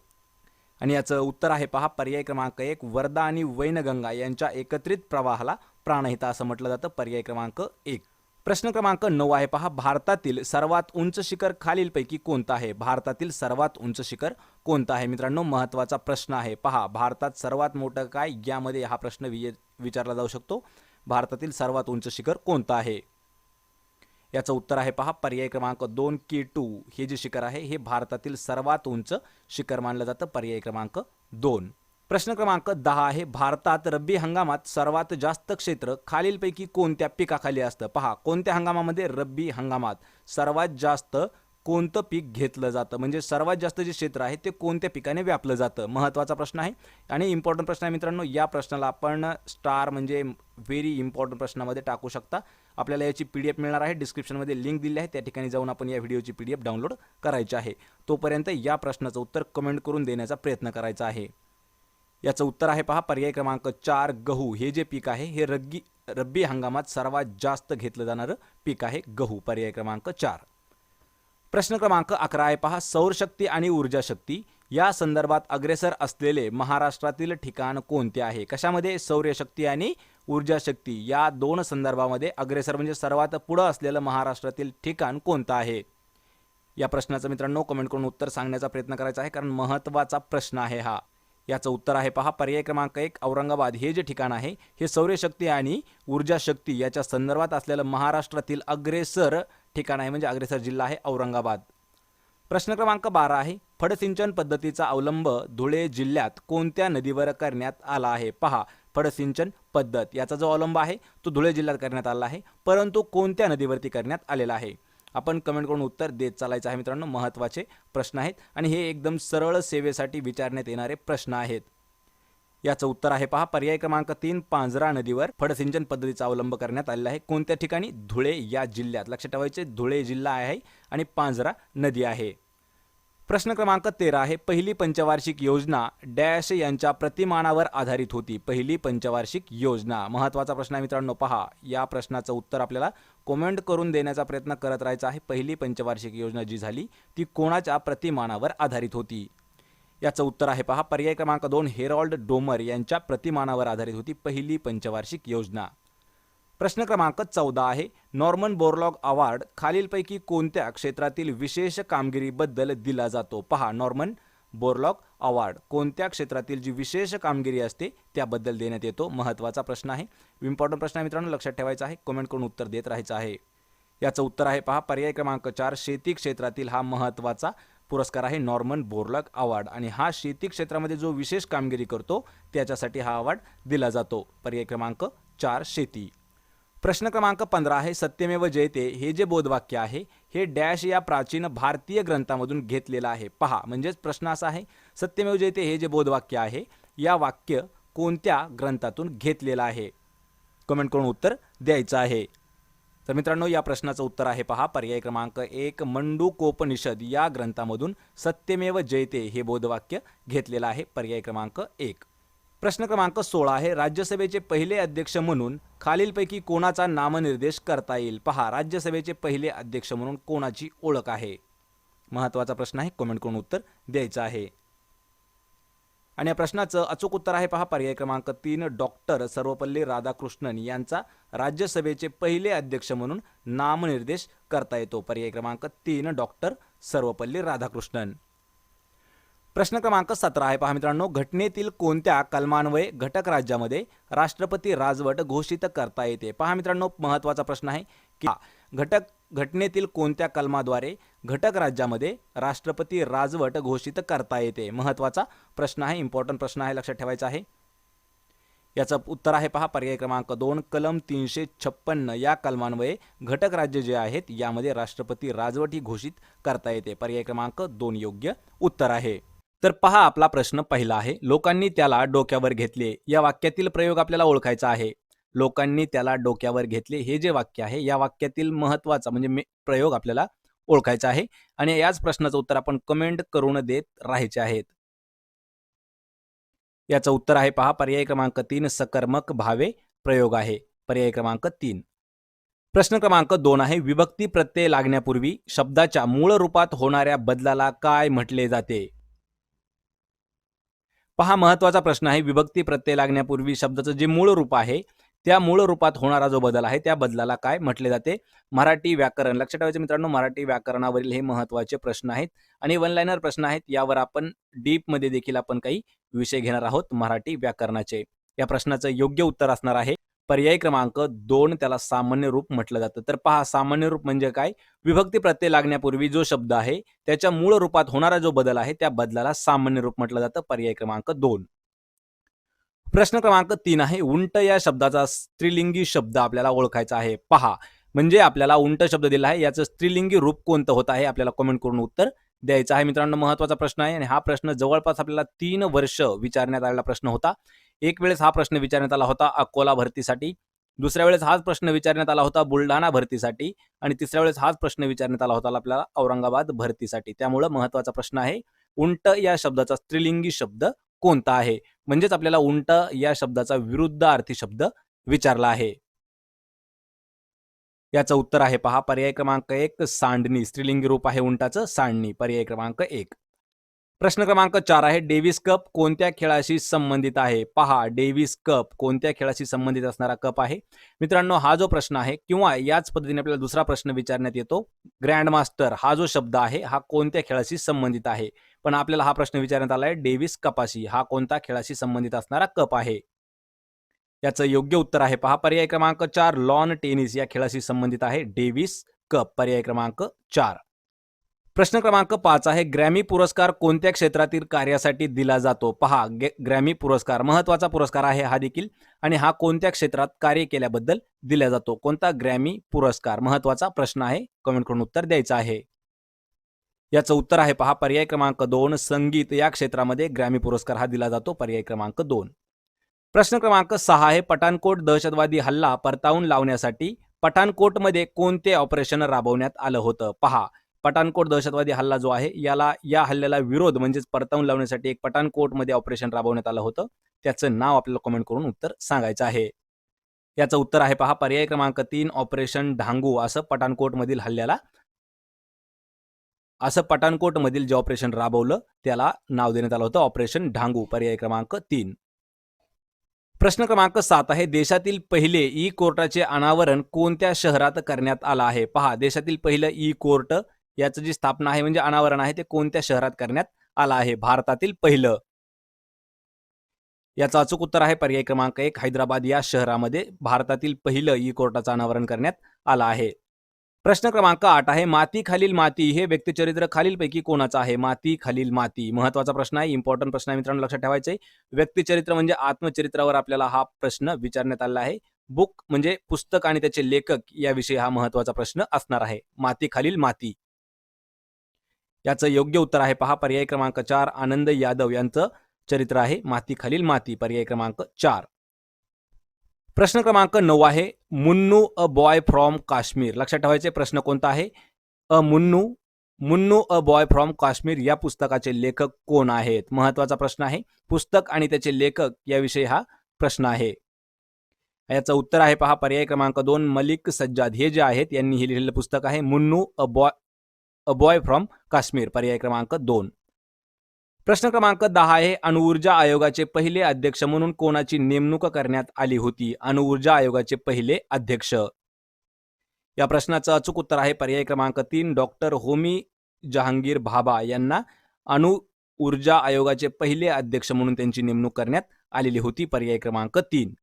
आणि याचं उत्तर आहे पहा, पर्याय क्रमांक 1, वर्धा आणि वैनगंगा यांच्या एकत्रित प्रवाहाला प्राणहिता असं म्हटलं जातं. पर्याय क्रमांक 1. प्रश्न क्रमांक 9 आहे पहा, भारतातील सर्वात उंच शिखर खालीलपैकी कोणतं आहे? भारतातील सर्वात उंच शिखर कोणतं आहे? मित्रांनो, महत्त्वाचा प्रश्न आहे. पहा, भारतात सर्वात मोठं काय, यामध्ये हा प्रश्न विचारला जाऊ शकतो. भारतातील सर्वात उंच शिखर कोणतं आहे? याचं उत्तर आहे पहा, पर्याय क्रमांक 2, K2 हे जे शिखर आहे हे भारतातील सर्वात उंच शिखर मानलं जातं. पर्याय क्रमांक 2. प्रश्न क्रमांक 10 आहे, भारतात रब्बी हंगामात सर्वात जास्त क्षेत्र खालीलपैकी कोणत्या पिकाखाली असतं? पहा, कोणत्या हंगामामध्ये रब्बी हंगामात सर्वात जास्त कोणतं पीक घेतलं जातं, म्हणजे सर्वात जास्त जे क्षेत्र आहे ते कोणत्या पिकाने व्यापलं जातं? महत्त्वाचा प्रश्न आहे आणि इम्पॉर्टंट प्रश्न आहे मित्रांनो. या प्रश्नाला आपण स्टार म्हणजे व्हेरी इम्पॉर्टंट प्रश्नामध्ये टाकू शकता. आपल्याला याची PDF मिळणार आहे, डिस्क्रिप्शनमध्ये लिंक दिली आहे, त्या ठिकाणी जाऊन आपण या व्हिडिओची PDF डाउनलोड करायची आहे. तोपर्यंत या प्रश्नाचं उत्तर कमेंट करून देण्याचा प्रयत्न करायचा आहे. याचं उत्तर आहे पहा, पर्याय क्रमांक 4, गहू हे जे पीक आहे हे रब्बी हंगामात सर्वात जास्त घेतलं जाणारं पीक आहे गहू. पर्याय क्रमांक 4. प्रश्न क्रमांक 11 आहे पहा, सौरशक्ती आणि ऊर्जा शक्ती या संदर्भात अग्रेसर असलेले महाराष्ट्रातील ठिकाण कोणते आहे? कशामध्ये? सौरशक्ती आणि ऊर्जा शक्ती या 2 संदर्भामध्ये अग्रेसर म्हणजे सर्वात पुढे असलेलं महाराष्ट्रातील ठिकाण कोणतं आहे? या प्रश्नाचं मित्रांनो कमेंट करून उत्तर सांगण्याचा प्रयत्न करायचा आहे, कारण महत्त्वाचा प्रश्न आहे हा. याचं उत्तर आहे पहा, पर्याय क्रमांक 1, औरंगाबाद हे जे ठिकाण आहे हे सौरशक्ती आणि ऊर्जा शक्ती याच्या संदर्भात असलेलं महाराष्ट्रातील अग्रेसर ठिकाण आहे, म्हणजे अग्रेसर जिल्हा आहे औरंगाबाद. प्रश्न क्रमांक 12 आहे, फडसिंचन पद्धतीचा अवलंब धुळे जिल्ह्यात कोणत्या नदीवर करण्यात आला आहे? पहा, फडसिंचन पद्धत याचा जो अवलंब आहे तो धुळे जिल्ह्यात करण्यात आला आहे, परंतु कोणत्या नदीवरती करण्यात आलेला आहे? आपण कमेंट करून उत्तर देत चालायचं आहे मित्रांनो. महत्त्वाचे प्रश्न आहेत आणि हे एकदम सरळ सेवेसाठी विचारण्यात येणारे प्रश्न आहेत. याचं उत्तर आहे पहा, पर्याय क्रमांक 3, पांझरा नदीवर फडसिंचन पद्धतीचा अवलंब करण्यात आलेला आहे. कोणत्या ठिकाणी? धुळे या जिल्ह्यात. लक्षात ठेवायचे, धुळे जिल्हा आहे आणि पांझरा नदी आहे. प्रश्न क्रमांक 13 आहे, पहिली पंचवार्षिक योजना डॅश यांच्या प्रतिमानावर आधारित होती? पहिली पंचवार्षिक योजना. महत्त्वाचा प्रश्न आहे मित्रांनो. पहा, या प्रश्नाचं उत्तर आपल्याला कमेंट करून देण्याचा प्रयत्न करत राहायचा आहे. पहिली पंचवार्षिक योजना जी झाली ती कोणाच्या प्रतिमानावर आधारित होती? याचं उत्तर आहे पहा, पर्याय क्रमांक 2, हेरॉल्ड डोमर यांच्या प्रतिमानावर आधारित होती पहिली पंचवार्षिक योजना. प्रश्न क्रमांक 14 आहे, नॉर्मन बोरलॉग अवॉर्ड खालीलपैकी कोणत्या क्षेत्रातील विशेष कामगिरीबद्दल दिला जातो? पहा, नॉर्मन बोरलॉग अवॉर्ड कोणत्या क्षेत्रातील जी विशेष कामगिरी असते त्याबद्दल देण्यात येतो? महत्त्वाचा प्रश्न आहे, इम्पॉर्टंट प्रश्न आहे मित्रांनो, लक्षात ठेवायचा आहे. कमेंट करून उत्तर देत राहायचं आहे. याचं उत्तर आहे पहा, पर्याय क्रमांक 4, शेती क्षेत्रातील हा महत्त्वाचा पुरस्कार आहे नॉर्मन बोरलॉग अवॉर्ड, आणि हा शेती क्षेत्रामध्ये जो विशेष कामगिरी करतो त्याच्यासाठी हा अवॉर्ड दिला जातो. पर्याय क्रमांक 4, शेती. प्रश्न क्रमांक 15 आहे, सत्यमेव जयते हे जे बोधवाक्य आहे हे डॅश या प्राचीन भारतीय ग्रंथामधून घेतलेलं आहे? पहा, म्हणजेच प्रश्न असा आहे, सत्यमेव जयते हे जे बोधवाक्य आहे या वाक्य कोणत्या ग्रंथातून घेतलेलं आहे? कमेंट करून उत्तर द्यायचं आहे. तर मित्रांनो, या प्रश्नाचं उत्तर आहे पहा, पर्याय क्रमांक 1, मंडूकोपनिषद या ग्रंथामधून सत्यमेव जयते हे बोधवाक्य घेतलेलं आहे. पर्याय क्रमांक 1. प्रश्न क्रमांक 16 आहे, राज्यसभेचे पहिले अध्यक्ष म्हणून खालीलपैकी कोणाचा नामनिर्देश करता येईल? पहा, राज्यसभेचे पहिले अध्यक्ष म्हणून कोणाची ओळख आहे? महत्त्वाचा प्रश्न आहे, कमेंट करून उत्तर द्यायचं आहे. आणि या प्रश्नाचं अचूक उत्तर आहे पहा पर्याय क्रमांक 3 डॉक्टर सर्वपल्ली राधाकृष्णन यांचा राज्यसभेचे पहिले अध्यक्ष म्हणून नामनिर्देश करता येतो. पर्याय क्रमांक 3 डॉक्टर सर्वपल्ली राधाकृष्णन. प्रश्न क्रमांक 17 आहे पहा मित्रांनो, घटनेतील कोणत्या कलमान्वये घटक राज्यामध्ये राष्ट्रपती राजवट घोषित करता येते. पहा मित्रांनो, महत्त्वाचा प्रश्न आहे की घटनेतील कोणत्या कलमाद्वारे घटक राज्यामध्ये राष्ट्रपती राजवट घोषित करता येते. महत्त्वाचा प्रश्न आहे, इम्पॉर्टंट प्रश्न आहे, लक्षात ठेवायचा आहे. याचं उत्तर आहे पहा पर्याय क्रमांक 2 कलम 356 या कलमान्वये घटक राज्य जे आहेत यामध्ये राष्ट्रपती राजवट ही घोषित करता येते. पर्याय क्रमांक 2 योग्य उत्तर आहे. तर पहा आपला प्रश्न पहिला आहे, लोकांनी त्याला डोक्यावर घेतले. या वाक्यातील प्रयोग आपल्याला ओळखायचा आहे. लोकांनी त्याला डोक्यावर घेतले हे जे वाक्य आहे या वाक्यातील महत्त्वाचा म्हणजे प्रयोग आपल्याला ओळखायचा आहे आणि याच प्रश्नाचं उत्तर आपण कमेंट करून देत राहायचे आहेत. याचं उत्तर आहे पहा पर्याय क्रमांक 3 सकर्मक भावे प्रयोग आहे. पर्याय क्रमांक 3. प्रश्न क्रमांक 2 आहे, विभक्ती प्रत्यय लागण्यापूर्वी शब्दाच्या मूळ रूपात होणाऱ्या बदलाला काय म्हटले जाते. पहा महत्त्वाचा प्रश्न आहे, विभक्ती प्रत्यय लागण्यापूर्वी शब्दाचं जे मूळ रूप आहे त्या मूळ रूपात होणारा जो बदल आहे त्या बदलाला काय म्हटले जाते. मराठी व्याकरण. लक्षात ठेवायचं मित्रांनो, मराठी व्याकरणावरील हे महत्त्वाचे प्रश्न आहेत आणि वन लाइनर प्रश्न आहेत. यावर आपण डीप मध्ये देखील आपण काही विषय घेणार आहोत मराठी व्याकरणाचे. या प्रश्नाचं योग्य उत्तर असणार आहे पर्याय क्रमांक 2, त्याला सामान्य रूप म्हटलं जातं. तर पहा, सामान्य रूप म्हणजे काय, विभक्ती प्रत्यय लागण्यापूर्वी जो शब्द आहे त्याच्या मूळ रूपात होणारा जो बदल आहे त्या बदलाला सामान्य रूप म्हटलं जातं. पर्याय क्रमांक 2. प्रश्न क्रमांक 3 आहे, उंट या शब्दाचा स्त्रीलिंगी शब्द आपल्याला ओळखायचा आहे. पहा, म्हणजे आपल्याला उंट शब्द दिला आहे, याचं स्त्रीलिंगी रूप कोणतं होत आहे आपल्याला कमेंट करून उत्तर द्यायचं आहे. मित्रांनो, महत्त्वाचा प्रश्न आहे आणि हा प्रश्न जवळपास आपल्याला 3 वर्ष विचारण्यात आलेला प्रश्न होता. एक वेळेस हा प्रश्न विचारण्यात आला होता अकोला भरतीसाठी, दुसऱ्या वेळेस हाच प्रश्न विचारण्यात आला होता बुलढाणा भरतीसाठी आणि तिसऱ्या वेळेस हाच प्रश्न विचारण्यात आला होता आपल्याला औरंगाबाद भरतीसाठी. त्यामुळे महत्त्वाचा प्रश्न आहे, उंट या शब्दाचा स्त्रीलिंगी शब्द कोणता आहे. म्हणजेच आपल्याला उंट या शब्दाचा विरुद्धार्थी शब्द विचारला आहे. याचं उत्तर आहे पहा पर्याय क्रमांक 1 सांडणी. स्त्रीलिंगी रूप आहे उंटाचं सांडणी. पर्याय क्रमांक 1. प्रश्न क्रमांक 4 आहे, डेव्हिस कप कोणत्या खेळाशी संबंधित आहे. पहा, डेव्हिस कप कोणत्या खेळाशी संबंधित असणारा कप आहे. मित्रांनो, हा जो प्रश्न आहे किंवा याच पद्धतीने आपल्याला दुसरा प्रश्न विचारण्यात येतो, ग्रँडमास्टर हा जो शब्द आहे हा कोणत्या खेळाशी संबंधित आहे. पण आपल्याला हा प्रश्न विचारण्यात आला आहे डेव्हिस कपाशी हा कोणत्या खेळाशी संबंधित असणारा कप आहे. याचं योग्य उत्तर आहे पहा पर्याय क्रमांक 4 लॉन टेनिस या खेळाशी संबंधित आहे डेव्हिस कप. पर्याय क्रमांक 4. प्रश्न क्रमांक 5 आहे, ग्रॅमी पुरस्कार कोणत्या क्षेत्रातील कार्यासाठी दिला जातो. पहा, ग्रॅमी पुरस्कार महत्त्वाचा पुरस्कार आहे हा देखील आणि हा कोणत्या क्षेत्रात कार्य केल्याबद्दल दिला जातो. कोणता ग्रॅमी पुरस्कार, महत्त्वाचा प्रश्न आहे, कमेंट करून उत्तर द्यायचं आहे. याचं उत्तर आहे पहा पर्याय क्रमांक 2 संगीत या क्षेत्रामध्ये ग्रॅमी पुरस्कार हा दिला जातो. पर्याय क्रमांक 2. प्रश्न क्रमांक 6 आहे, पठाणकोट दहशतवादी हल्ला परतावून लावण्यासाठी पठाणकोटमध्ये कोणते ऑपरेशन राबवण्यात आलं होतं. पहा, पठाणकोट दहशतवादी हल्ला जो आहे या हल्ल्याला विरोध म्हणजेच परतावून लावण्यासाठी एक पठाणकोटमध्ये ऑपरेशन राबवण्यात आलं होतं. त्याचं नाव आपल्याला कमेंट करून उत्तर सांगायचं आहे. याचं उत्तर आहे पहा पर्याय क्रमांक 3 ऑपरेशन ढांगू. असं पठाणकोटमधील जे ऑपरेशन राबवलं त्याला नाव देण्यात आलं होतं ऑपरेशन ढांगू. पर्याय क्रमांक 3. प्रश्न क्रमांक 7 आहे, देशातील पहिले ई कोर्टाचे अनावरण कोणत्या शहरात करण्यात आलं आहे. पहा, देशातील पहिलं ई कोर्ट याचं जी स्थापना आहे म्हणजे अनावरण आहे ते कोणत्या शहरात करण्यात आलं आहे. भारतातील पहिलं. याचं अचूक उत्तर आहे पर्याय क्रमांक 1 हैदराबाद या शहरामध्ये भारतातील पहिलं ई कोर्टाचं अनावरण करण्यात आलं आहे. प्रश्न क्रमांक 8 आहे, माती खालील माती हे व्यक्तिचरित्र खालीलपैकी कोणाचं आहे. माती खालील माती महत्त्वाचा प्रश्न आहे, इम्पॉर्टंट प्रश्न आहे मित्रांनो, लक्षात ठेवायचं आहे. व्यक्तिचरित्र म्हणजे आत्मचरित्रावर आपल्याला हा प्रश्न विचारण्यात आला आहे. बुक म्हणजे पुस्तक आणि त्याचे लेखक याविषयी हा महत्त्वाचा प्रश्न असणार आहे. माती खालील माती. याचं योग्य उत्तर आहे पहा पर्याय क्रमांक 4 आनंद यादव यांचं चरित्र आहे माती खालील माती. पर्याय क्रमांक 4. प्रश्न क्रमांक 9 आहे, Munnu a boy from Kashmir. लक्षात ठेवायचे प्रश्न कोणता आहे, Munnu a boy from Kashmir या पुस्तकाचे लेखक कोण आहेत. महत्त्वाचा प्रश्न आहे, पुस्तक आणि त्याचे लेखक याविषयी हा प्रश्न आहे. याचं उत्तर आहे पहा पर्याय क्रमांक 2 मलिक सज्जाद हे जे आहेत यांनी हे लिहिलेलं पुस्तक आहे Munnu a boy from Kashmir. पर्याय क्रमांक 2. प्रश्न क्रमांक 10 आहे, अणुऊर्जा आयोगाचे पहिले अध्यक्ष म्हणून कोणाची नेमणूक करण्यात आली होती? अणुऊर्जा आयोगाचे पहिले अध्यक्ष. या प्रश्नाचं अचूक उत्तर आहे पर्याय क्रमांक 3, डॉक्टर होमी जहांगीर भाभा यांना अणु ऊर्जा आयोगाचे पहिले अध्यक्ष म्हणून त्यांची नेमणूक करण्यात आलेली होती. पर्याय क्रमांक 3.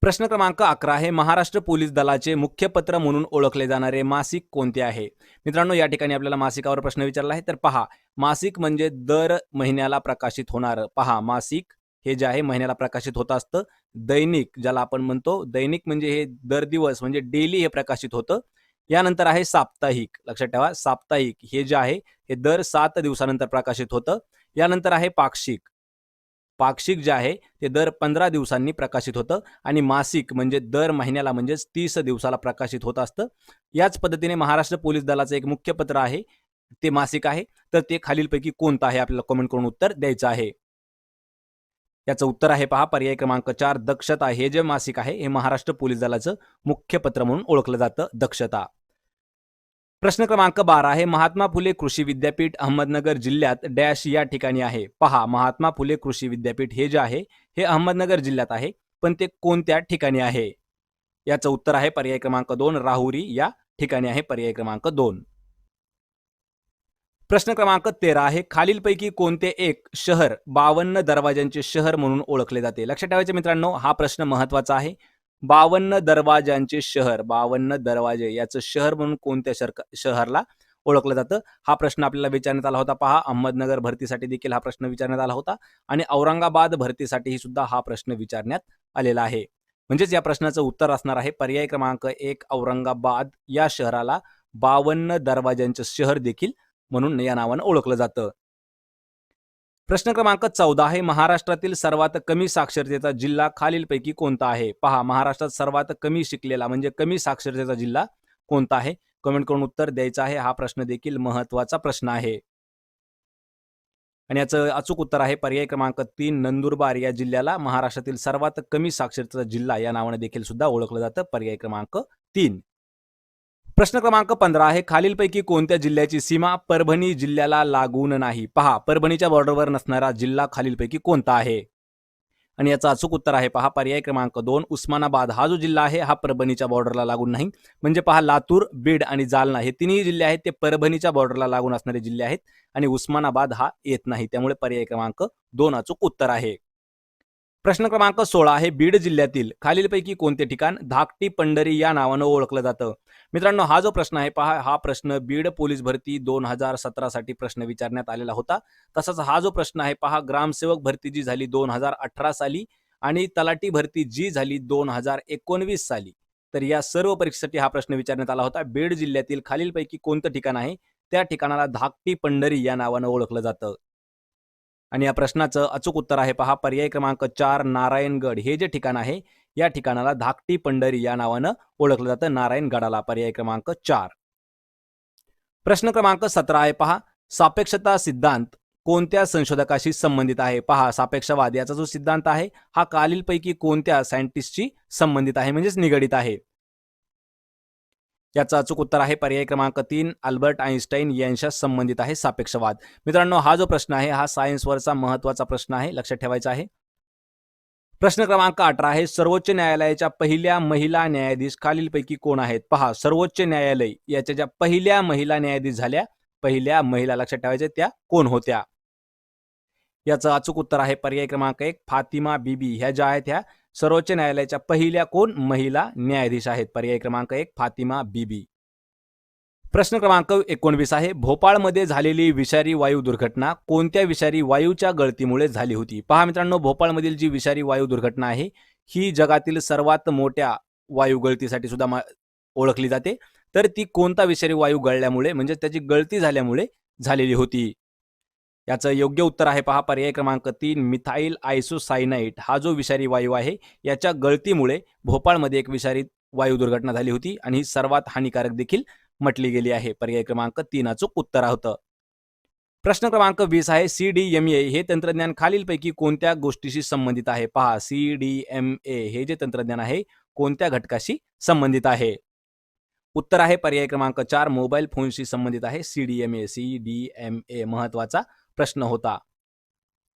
प्रश्न क्रमांक 11 आहे, महाराष्ट्र पोलीस दलाचे मुख्यपत्र म्हणून ओळखले जाणारे मासिक कोणते आहे? मित्रांनो, या ठिकाणी आपल्याला मासिकावर प्रश्न विचारला आहे. तर पहा, मासिक म्हणजे दर महिन्याला प्रकाशित होणार. पहा, मासिक हे जे आहे महिन्याला प्रकाशित होत असतं. दैनिक ज्याला आपण म्हणतो, दैनिक म्हणजे हे दर दिवस म्हणजे डेली हे प्रकाशित होतं. यानंतर आहे साप्ताहिक. लक्षात ठेवा, साप्ताहिक हे जे आहे हे दर 7 दिवसानंतर प्रकाशित होतं. यानंतर आहे पाक्षिक. पाक्षिक जे आहे ते दर 15 दिवसांनी प्रकाशित होतं. आणि मासिक म्हणजे दर महिन्याला म्हणजेच 30 दिवसाला प्रकाशित होत असतं. याच पद्धतीने महाराष्ट्र पोलीस दलाचं एक मुख्यपत्र आहे, ते मासिक आहे. तर ते खालीलपैकी कोणतं आहे? आपल्याला कमेंट करून उत्तर द्यायचं आहे. याचं उत्तर आहे पहा पर्याय क्रमांक 4, दक्षता. हे जे मासिक आहे हे महाराष्ट्र पोलीस दलाचं मुख्यपत्र म्हणून ओळखलं जातं, दक्षता. प्रश्न क्रमांक 12 आहे, महात्मा फुले कृषी विद्यापीठ अहमदनगर जिल्ह्यात डॅश या ठिकाणी आहे. पहा, महात्मा फुले कृषी विद्यापीठ हे जे आहे हे अहमदनगर जिल्ह्यात आहे, पण ते कोणत्या ठिकाणी आहे? याचं उत्तर आहे पर्याय क्रमांक 2, राहुरी या ठिकाणी आहे. पर्याय क्रमांक 2. प्रश्न क्रमांक 13 आहे, खालीलपैकी कोणते एक शहर 52 दरवाजांचे शहर म्हणून ओळखले जाते? लक्षात ठेवायचे मित्रांनो, हा प्रश्न महत्वाचा आहे. 52 दरवाजांचे शहर, 52 दरवाजे याचं शहर म्हणून कोणत्या शहराला ओळखलं जातं? हा प्रश्न आपल्याला विचारण्यात आला होता. पहा, अहमदनगर भरतीसाठी देखील हा प्रश्न विचारण्यात आला होता आणि औरंगाबाद भरतीसाठी सुद्धा हा प्रश्न विचारण्यात आलेला आहे. म्हणजेच या प्रश्नाचं उत्तर असणार आहे पर्याय क्रमांक 1, औरंगाबाद या शहराला 52 दरवाजांचं शहर देखील म्हणून या नावानं ओळखलं जातं. प्रश्न क्रमांक 14 आहे, महाराष्ट्रातील सर्वात कमी साक्षरतेचा जिल्हा खालीलपैकी कोणता आहे? पहा, महाराष्ट्रात सर्वात कमी शिकलेला म्हणजे कमी साक्षरतेचा जिल्हा कोणता आहे? कमेंट करून उत्तर द्यायचं आहे. हा प्रश्न देखील महत्वाचा प्रश्न आहे. आणि याचं अचूक उत्तर आहे पर्याय क्रमांक 3, नंदुरबार या जिल्ह्याला महाराष्ट्रातील सर्वात कमी साक्षरतेचा जिल्हा या नावाने देखील सुद्धा ओळखलं जातं. पर्याय क्रमांक 3. प्रश्न क्रमांक 15 आहे, खालीलपैकी कोणत्या जिल्ह्याची सीमा परभणी जिल्ह्याला लागून नाही? पहा, परभणीच्या बॉर्डरवर नसणारा जिल्हा खालीलपैकी कोणता आहे? आणि याचं अचूक उत्तर आहे पहा पर्याय क्रमांक 2, उस्मानाबाद. हा जो जिल्हा आहे हा परभणीच्या बॉर्डरला लागून नाही. म्हणजे पहा, लातूर, बीड आणि जालना हे तिन्ही जिल्हे आहेत ते परभणीच्या बॉर्डरला लागून असणारे जिल्हे आहेत आणि उस्मानाबाद हा येत नाही. त्यामुळे पर्याय क्रमांक 2 अचूक उत्तर आहे. प्रश्न क्रमांक 16 आहे, बीड जिल्ह्यातील खालीलपैकी कोणते ठिकाण धाकटी पंढरी या नावानं ओळखलं जातं? मित्रांनो, हा जो प्रश्न आहे पहा, हा प्रश्न बीड पोलीस भरती 2017 साठी प्रश्न विचारण्यात आलेला होता. तसंच हा जो प्रश्न आहे पहा, ग्रामसेवक भरती जी झाली 2018 साली आणि तलाठी भरती जी झाली 2019 साली, तर या सर्व परीक्षेसाठी हा प्रश्न विचारण्यात आला होता. बीड जिल्ह्यातील खालीलपैकी कोणतं ठिकाण आहे त्या ठिकाणाला धाकटी पंढरी या नावानं ओळखलं जातं? आणि या प्रश्नाचं अचूक उत्तर आहे पहा पर्याय क्रमांक 4, नारायणगड. हे जे ठिकाण आहे या ठिकाणाला धाकटी पंढरी या नावानं ओळखलं जातं, नारायणगडाला. पर्याय क्रमांक 4. प्रश्न क्रमांक 17 आहे पहा, सापेक्षता सिद्धांत कोणत्या संशोधकाशी संबंधित आहे? पहा, सापेक्षवाद याचा जो सिद्धांत आहे हा खालीलपैकी कोणत्या सायंटिस्टशी संबंधित आहे म्हणजेच निगडित आहे? याचं अचूक उत्तर आहे पर्याय क्रमांक 3, अल्बर्ट आइन्स्टाईन यांच्या संबंधित आहे सापेक्षवाद. मित्रांनो, हा जो प्रश्न आहे हा सायन्सवरचा महत्वाचा प्रश्न आहे, लक्षात ठेवायचा आहे. प्रश्न क्रमांक 18 आहे, सर्वोच्च न्यायालयाच्या पहिल्या महिला न्यायाधीश खालीलपैकी कोण आहेत? पहा, सर्वोच्च न्यायालय याच्या ज्या पहिल्या महिला न्यायाधीश झाल्या, पहिल्या महिला लक्षात ठेवायच्या त्या कोण होत्या? याचं अचूक उत्तर आहे पर्याय क्रमांक 1, फातिमा बीबी. ह्या ज्या आहेत ह्या सर्वोच्च न्यायालयाच्या पहिल्या कोण महिला न्यायाधीश आहेत? पर्याय क्रमांक 1, फातिमा बीबी. प्रश्न क्रमांक 19 आहे, भोपाळमध्ये झालेली विषारी वायू दुर्घटना कोणत्या विषारी वायूच्या गळतीमुळे झाली होती? पहा मित्रांनो, भोपाळमधील जी विषारी वायू दुर्घटना आहे ही जगातील सर्वात मोठ्या वायू गळतीसाठी सुद्धा ओळखली जाते. तर ती कोणता विषारी वायू गळल्यामुळे म्हणजे त्याची गळती झाल्यामुळे झालेली होती? याचं योग्य उत्तर आहे पहा पर्याय क्रमांक 3, मिथाइल आयसोसायनाइट. हा जो विषारी वायू आहे याच्या गळतीमुळे भोपाळमध्ये एक विषारी वायू दुर्घटना झाली होती आणि ही सर्वात हानिकारक देखील म्हटली गेली आहे. पर्याय क्रमांक 3 अचूक उत्तर होतं. प्रश्न क्रमांक 20 आहे, CDMA हे तंत्रज्ञान खालीलपैकी कोणत्या गोष्टीशी संबंधित आहे? पहा, CDMA हे जे तंत्रज्ञान आहे कोणत्या घटकाशी संबंधित आहे? उत्तर आहे पर्याय क्रमांक 4, मोबाईल फोनशी संबंधित आहे CDMA. CDMA महत्वाचा प्रश्न होता.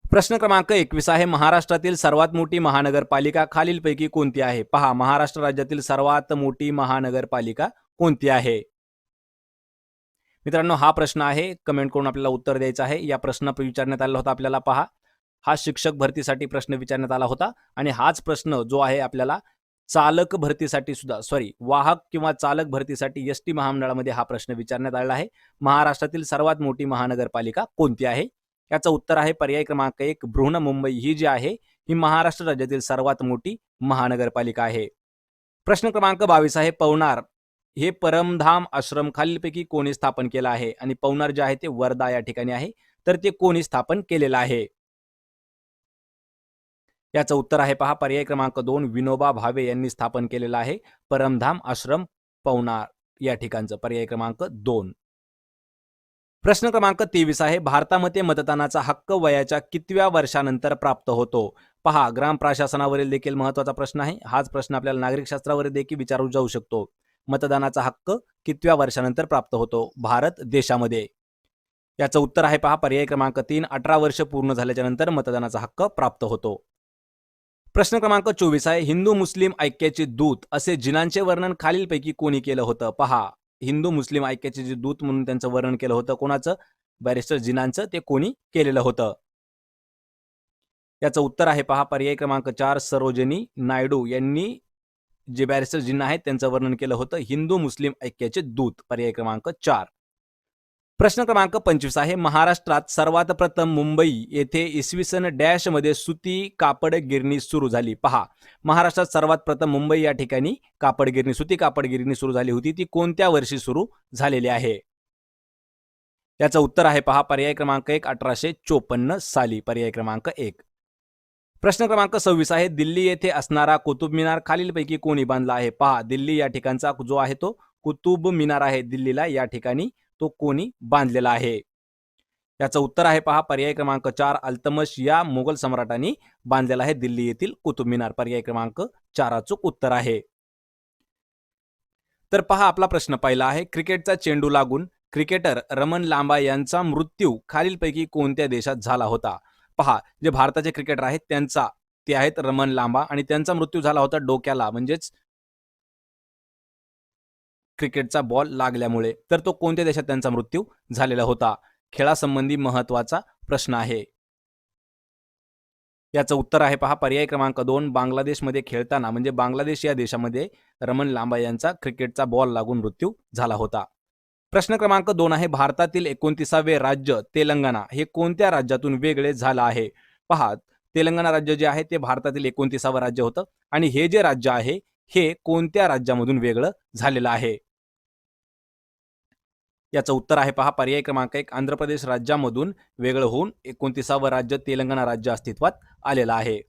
प्रश्न क्रमांक 21 आहे, महाराष्ट्रातील सर्वात मोठी महानगरपालिका खालीलपैकी कोणती आहे? पहा, महाराष्ट्र राज्यातील सर्वात मोठी महानगरपालिका कोणती आहे? मित्रांनो, हा प्रश्न आहे, कमेंट करून आपल्याला उत्तर द्यायचं आहे. या प्रश्न विचारण्यात आला होता आपल्याला. पहा, हा शिक्षक भरतीसाठी प्रश्न विचारण्यात आला होता आणि हाच प्रश्न जो आहे आपल्याला चालक भरतीसाठी सुद्धा, वाहक किंवा चालक भरतीसाठी एसटी महामंडळामध्ये हा प्रश्न विचारण्यात आलेला आहे. महाराष्ट्रातील सर्वात मोठी महानगरपालिका कोणती आहे? याचं उत्तर आहे पर्याय क्रमांक 1, बृहन्मुंबई. ही जी आहे ही महाराष्ट्र राज्यातील सर्वात मोठी महानगरपालिका आहे. प्रश्न क्रमांक 22 आहे, पवनार हे परमधाम आश्रम खालीलपैकी कोणी स्थापन केला आहे? आणि पवनार जे आहे ते वर्धा या ठिकाणी आहे, तर ते कोणी स्थापन केलेलं आहे? याचं उत्तर आहे पहा पर्याय क्रमांक 2, विनोबा भावे यांनी स्थापन केलेलं आहे परमधाम आश्रम पवनार या ठिकाणचं. पर्याय क्रमांक 2. प्रश्न क्रमांक 23 आहे, भारतामध्ये मतदानाचा हक्क वयाच्या कितव्या वर्षानंतर प्राप्त होतो? पहा, ग्राम प्रशासनावरील देखील महत्वाचा प्रश्न आहे. हाच प्रश्न आपल्याला नागरिक शास्त्रावर देखील विचारू जाऊ शकतो. मतदानाचा हक्क कितव्या वर्षानंतर प्राप्त होतो भारत देशामध्ये? याचं उत्तर आहे पहा पर्याय क्रमांक 3, 18 वर्ष पूर्ण झाल्याच्या नंतर मतदानाचा हक्क प्राप्त होतो. प्रश्न क्रमांक 24 आहे, हिंदू मुस्लिम ऐक्याचे दूत असे जिनांचे वर्णन खालीलपैकी कोणी केलं होतं? पहा, हिंदू मुस्लिम ऐक्याचे जे दूत म्हणून त्यांचं वर्णन केलं होतं कोणाचं? बॅरिस्टर जिनांचं. ते कोणी केलेलं होतं? याचं उत्तर आहे पहा पर्याय क्रमांक 4, सरोजिनी नायडू यांनी जे बॅरिस्टर जिना आहेत त्यांचं वर्णन केलं होतं हिंदू मुस्लिम ऐक्याचे दूत. पर्याय क्रमांक 4. प्रश्न क्रमांक 25 आहे, महाराष्ट्रात सर्वात प्रथम मुंबई येथे इसवी सन डॅश मध्ये सुती कापड गिरणी सुरू झाली. पहा, महाराष्ट्रात सर्वात प्रथम मुंबई या ठिकाणी कापड गिरणी, सुती कापड गिरणी सुरू झाली होती. ती कोणत्या वर्षी सुरू झालेली आहे? याचं उत्तर आहे पहा पर्याय क्रमांक 1, 1854 साली. पर्याय क्रमांक 1. प्रश्न क्रमांक 26 आहे, दिल्ली येथे असणारा कुतुब मिनार खालीलपैकी कोणी बांधला आहे? पहा, दिल्ली या ठिकाणचा जो आहे तो कुतुब मिनार आहे दिल्लीला, या ठिकाणी तो कोणी बांधलेला आहे? याचं उत्तर आहे पहा पर्याय क्रमांक 4, अल्तमश या मुघल सम्राटांनी बांधलेला आहे दिल्ली येथील कुतुब मिनार. पर्याय क्रमांक 4 अचूक उत्तर आहे. तर पहा, आपला प्रश्न पहिला आहे, क्रिकेटचा चेंडू लागून क्रिकेटर रमन लांबा यांचा मृत्यू खालीलपैकी कोणत्या देशात झाला होता? पहा, जे भारताचे क्रिकेटर आहेत त्यांचा ते आहेत रमन लांबा आणि त्यांचा मृत्यू झाला होता डोक्याला, म्हणजेच क्रिकेटचा बॉल लागल्यामुळे. तर तो कोणत्या देशात त्यांचा मृत्यू झालेला होता? खेळासंबंधी महत्वाचा प्रश्न आहे. याचं उत्तर आहे पहा पर्याय क्रमांक 2, बांगलादेशमध्ये खेळताना, म्हणजे बांगलादेश या देशामध्ये रमन लांबा यांचा क्रिकेटचा बॉल लागून मृत्यू झाला होता. प्रश्न क्रमांक 2 आहे, भारतातील 29वे राज्य तेलंगणा हे कोणत्या राज्यातून वेगळे झालं आहे? पहा, तेलंगणा राज्य जे आहे ते भारतातील 29वे राज्य होतं आणि हे जे राज्य आहे हे कोणत्या राज्यामधून वेगळं झालेलं आहे? याचं उत्तर आहे पहा पर्याय क्रमांक 1, आंध्र प्रदेश राज्यामधून वेगळं होऊन 29वे राज्य तेलंगणा राज्य अस्तित्वात आलेलं आहे.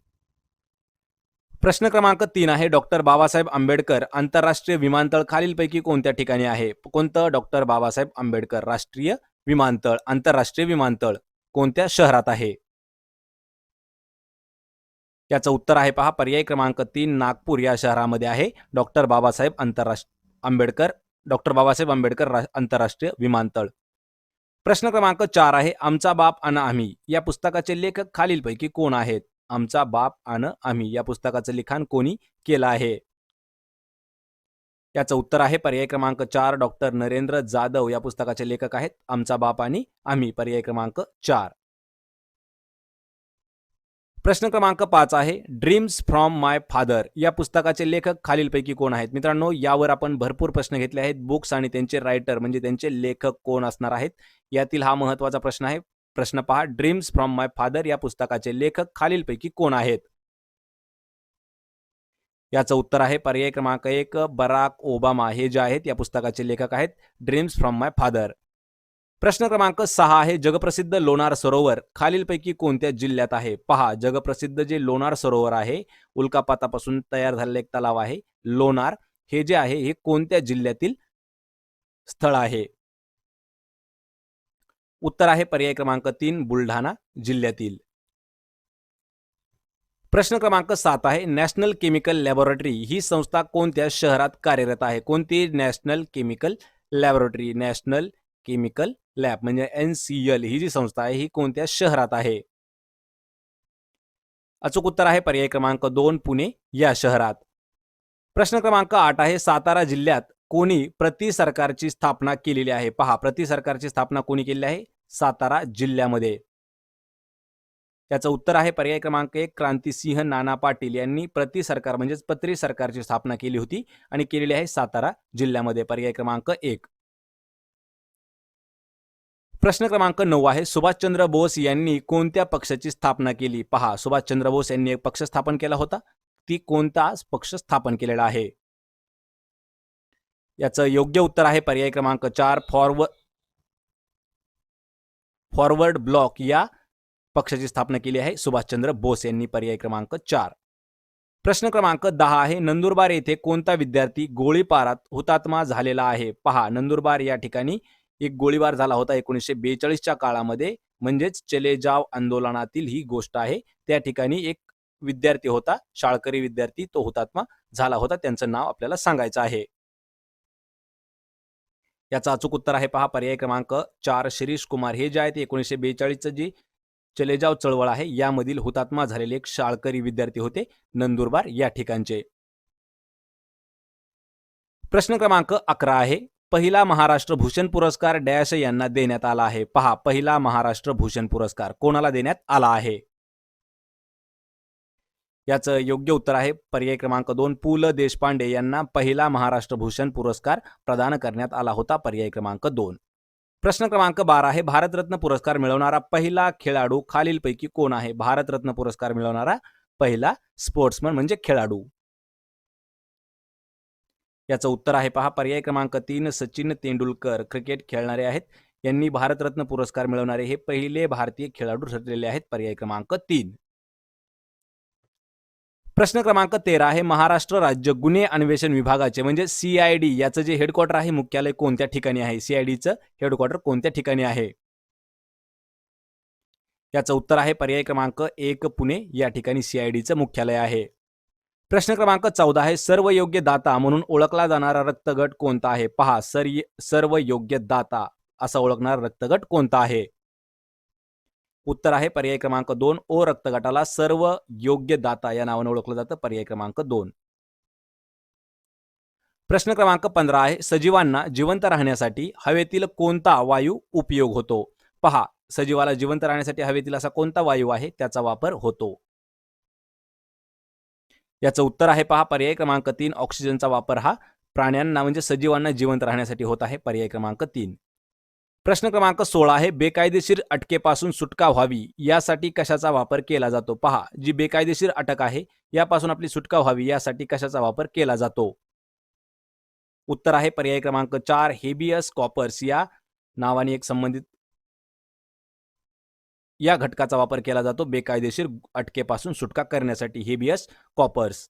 प्रश्न क्रमांक 3 आहे, डॉक्टर बाबासाहेब आंबेडकर आंतरराष्ट्रीय विमानतळ खालीलपैकी कोणत्या ठिकाणी आहे? कोणतं? डॉक्टर बाबासाहेब आंबेडकर राष्ट्रीय विमानतळ, आंतरराष्ट्रीय विमानतळ कोणत्या शहरात आहे? याचं उत्तर आहे पहा पर्याय क्रमांक 3, नागपूर या शहरामध्ये आहे डॉक्टर बाबासाहेब आंबेडकर आंतरराष्ट्रीय विमानतळ. प्रश्न क्रमांक 4 आहे, आमचा बाप अन आम्ही या पुस्तकाचे लेखक खालीलपैकी कोण आहेत? आमचा बाप अन आम्ही या पुस्तकाचं लिखाण कोणी केलं आहे? याचं उत्तर आहे पर्याय क्रमांक 4, डॉक्टर नरेंद्र जाधव या पुस्तकाचे लेखक आहेत आमचा बाप आणि आम्ही. पर्याय क्रमांक 4. प्रश्न क्रमांक 5 आहे, ड्रीम्स फ्रॉम माय फादर या पुस्तकाचे लेखक खालीलपैकी कोण आहेत? मित्रांनो, यावर आपण भरपूर प्रश्न घेतले आहेत. बुक्स आणि त्यांचे रायटर म्हणजे त्यांचे लेखक कोण असणार आहेत, यातील हा महत्वाचा प्रश्न आहे. प्रश्न पहा, ड्रीम्स फ्रॉम माय फादर या पुस्तकाचे लेखक खालीलपैकी कोण आहेत? याचं उत्तर आहे पर्याय क्रमांक 1, बराक ओबामा हे जे आहेत या पुस्तकाचे लेखक आहेत ड्रीम्स फ्रॉम माय फादर. प्रश्न क्रमांक 6 आहे, जगप्रसिद्ध लोणार सरोवर खालीलपैकी कोणत्या जिल्ह्यात आहे? पहा, जगप्रसिद्ध जे लोणार सरोवर आहे, उल्कापातापासून तयार झालेलं एक तलाव आहे लोणार, हे जे आहे हे कोणत्या जिल्ह्यातील स्थळ आहे? उत्तर आहे पर्याय क्रमांक 3, बुलढाणा जिल्ह्यातील. प्रश्न क्रमांक 7 आहे, नॅशनल केमिकल लॅबोरेटरी ही संस्था कोणत्या शहरात कार्यरत आहे? कोणती national chemical laboratory? National chemical lab म्हणजे NCL ही जी संस्था आहे ही कोणत्या शहरात आहे? अचूक उत्तर आहे पर्याय क्रमांक 2 पुणे या शहरात. प्रश्न क्रमांक 8 आहे सातारा जिल्ह्यात कोणी प्रति सरकारची स्थापना केलेली आहे? पहा, प्रति सरकारची स्थापना कोणी केलेली आहे? सातारा जिल्ह्यामध्ये. त्याचं उत्तर आहे पर्याय क्रमांक 1 क्रांतिसिंह नाना पाटील यांनी प्रति सरकार म्हणजेच पत्री सरकारची स्थापना केली होती आणि केलेली आहे सातारा जिल्ह्यामध्ये. पर्याय क्रमांक 1. प्रश्न क्रमांक 9 आहे सुभाषचंद्र बोस यांनी कोणत्या पक्षाची स्थापना केली? पहा, सुभाषचंद्र बोस यांनी एक पक्ष स्थापन केला होता. ती कोणता पक्ष स्थापन केलेला आहे? याचं योग्य उत्तर आहे पर्याय क्रमांक 4 फॉरवर्ड ब्लॉक या पक्षाची स्थापना केली आहे सुभाषचंद्र बोस यांनी. पर्याय क्रमांक 4. प्रश्न क्रमांक 10 आहे नंदुरबार येथे कोणता विद्यार्थी गोळीबारात हुतात्मा झालेला आहे? पहा, नंदुरबार या ठिकाणी एक गोळीबार झाला होता 1942च्या काळामध्ये, म्हणजेच चले जाव आंदोलनातील ही गोष्ट आहे. त्या ठिकाणी एक विद्यार्थी होता, शाळकरी विद्यार्थी, तो हुतात्मा झाला होता. त्यांचं नाव आपल्याला सांगायचं आहे. याचं अचूक उत्तर आहे पहा पर्याय क्रमांक 4 शिरीष कुमार. हे जे आहे ते 1942चं जी चलेजाव चळवळ आहे यामधील हुतात्मा झालेले एक शाळकरी विद्यार्थी होते नंदुरबार या ठिकाणचे. प्रश्न क्रमांक 11 आहे पहिला महाराष्ट्र भूषण पुरस्कार डॅश यांना देण्यात आला आहे? पहा, पहिला महाराष्ट्र भूषण पुरस्कार कोणाला देण्यात आला आहे? याचं योग्य उत्तर आहे पर्याय क्रमांक 2 पु ल देशपांडे यांना पहिला महाराष्ट्र भूषण पुरस्कार प्रदान करण्यात आला होता. पर्याय क्रमांक 2. प्रश्न क्रमांक 12 आहे भारतरत्न पुरस्कार मिळवणारा पहिला खेळाडू खालीलपैकी कोण आहे? भारतरत्न पुरस्कार मिळवणारा पहिला स्पोर्ट्समन म्हणजे खेळाडू. याचं उत्तर आहे पहा पर्याय क्रमांक 3 सचिन तेंडुलकर. क्रिकेट खेळणारे आहेत. यांनी भारतरत्न पुरस्कार मिळवणारे हे पहिले भारतीय खेळाडू ठरलेले आहेत. पर्याय क्रमांक 3. प्रश्न क्रमांक 13 आहे महाराष्ट्र राज्य गुन्हे अन्वेषण विभागाचे म्हणजे CID याचं जे हेडक्वार्टर आहे मुख्यालय कोणत्या ठिकाणी आहे? CIDचं हेडक्वार्टर कोणत्या ठिकाणी आहे? याचं उत्तर आहे पर्याय क्रमांक 1 पुणे या ठिकाणी CIDचं मुख्यालय आहे. प्रश्न क्रमांक 14 आहे सर्व योग्य दाता म्हणून ओळखला जाणारा रक्तगट कोणता आहे? पहा, सर्व योग्य दाता असा ओळखणारा रक्तगट कोणता आहे? उत्तर आहे पर्याय क्रमांक 2 ओ रक्तगटाला सर्व योग्य दाता या नावाने ओळखलं जातं. पर्याय क्रमांक 2. प्रश्न क्रमांक 15 आहे सजीवांना जिवंत राहण्यासाठी हवेतील कोणता वायू उपयोग होतो? पहा, सजीवाला जिवंत राहण्यासाठी हवेतील असा कोणता वायू आहे त्याचा वापर होतो? याचं उत्तर आहे पहा पर्याय क्रमांक 3 ऑक्सिजनचा वापर हा प्राण्यांना म्हणजे सजीवांना जिवंत राहण्यासाठी होत आहे. पर्याय क्रमांक 3. प्रश्न क्रमांक 16 आहे बेकायदेशीर अटकेपासून सुटका व्हावी यासाठी कशाचा वापर केला जातो? पहा, जी बेकायदेशीर अटक आहे यापासून आपली सुटका व्हावी यासाठी कशाचा वापर केला जातो? उत्तर आहे पर्याय क्रमांक 4 हेबियस कॉपर्स या नावाने एक संबंधित या घटकाचा वापर केला जातो बेकायदेशीर अटकेपासून सुटका करण्यासाठी, हेबियस कॉपर्स.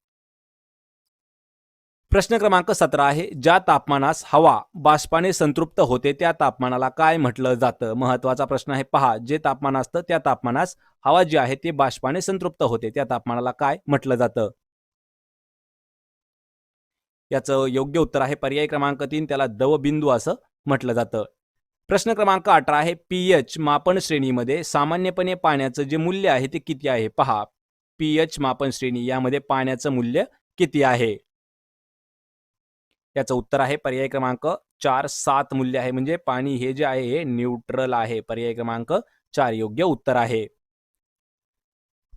प्रश्न क्रमांक 17 आहे ज्या तापमानास हवा बाष्पाने संतृप्त होते त्या तापमानाला काय म्हटलं जातं? महत्वाचा प्रश्न आहे. पहा, जे तापमान असतं त्या तापमानास हवा जी आहे ते बाष्पाने संतृप्त होते त्या तापमानाला काय म्हटलं जातं? याचं योग्य उत्तर आहे पर्याय क्रमांक 3 त्याला दवबिंदू असं म्हटलं जातं. प्रश्न क्रमांक 18 आहे pH मापन श्रेणीमध्ये सामान्यपणे पाण्याचं जे मूल्य आहे ते किती आहे? पहा, pH मापन श्रेणी यामध्ये पाण्याचं मूल्य किती आहे? याचं उत्तर आहे पर्याय क्रमांक 4 7 मूल्य आहे म्हणजे पाणी हे जे आहे हे न्यूट्रल आहे. पर्याय क्रमांक 4 योग्य उत्तर आहे.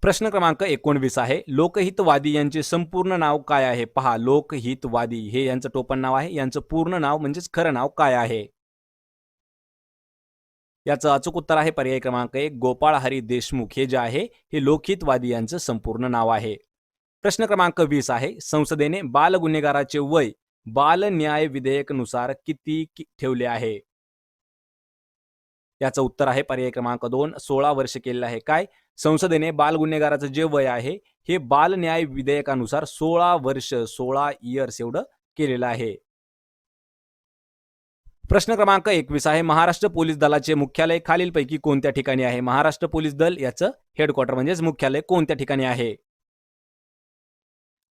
प्रश्न क्रमांक 19 आहे लोकहितवादी यांचे संपूर्ण नाव काय आहे? पहा, लोकहितवादी हे यांचं टोपण नाव आहे. यांचं पूर्ण नाव म्हणजेच खरं नाव काय आहे? याचं अचूक उत्तर आहे पर्याय क्रमांक 1 गोपाळ हरी देशमुख. हे जे आहे हे लोकहितवादी यांचं संपूर्ण नाव आहे. प्रश्न क्रमांक 20 आहे संसदेने बाल गुन्हेगाराचे वय बाल न्याय विधेयकानुसार किती ठेवले आहे? याचं उत्तर आहे पर्याय क्रमांक 2 16 वर्ष केलेलं आहे. काय, संसदेने बाल गुन्हेगाराचं जे वय आहे हे बाल न्याय विधेयकानुसार 16 वर्ष 16 इयर्स एवढं केलेलं आहे. प्रश्न क्रमांक 21 आहे महाराष्ट्र पोलीस दलाचे मुख्यालय खालीलपैकी कोणत्या ठिकाणी आहे? महाराष्ट्र पोलीस दल याचं हेडक्वार्टर म्हणजेच मुख्यालय कोणत्या ठिकाणी आहे?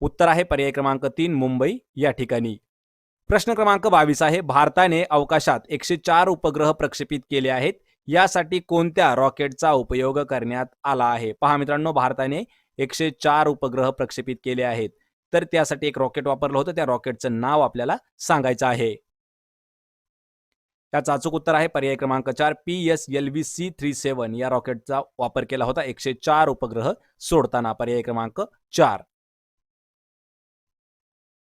उत्तर आहे पर्याय क्रमांक 3 मुंबई या ठिकाणी. प्रश्न क्रमांक 22 आहे, भारताने अवकाशात 104 उपग्रह प्रक्षेपित केले आहेत. यासाठी कोणत्या रॉकेटचा उपयोग करण्यात आला आहे? पहा मित्रांनो, भारताने 104 उपग्रह प्रक्षेपित केले आहेत. तर त्यासाठी एक रॉकेट वापरलं होतं. त्या रॉकेटचं नाव आपल्याला सांगायचं आहे. त्याचं अचूक उत्तर आहे पर्याय क्रमांक 4 PSLV-C37 या रॉकेटचा वापर केला होता 104 उपग्रह सोडताना. पर्याय क्रमांक 4.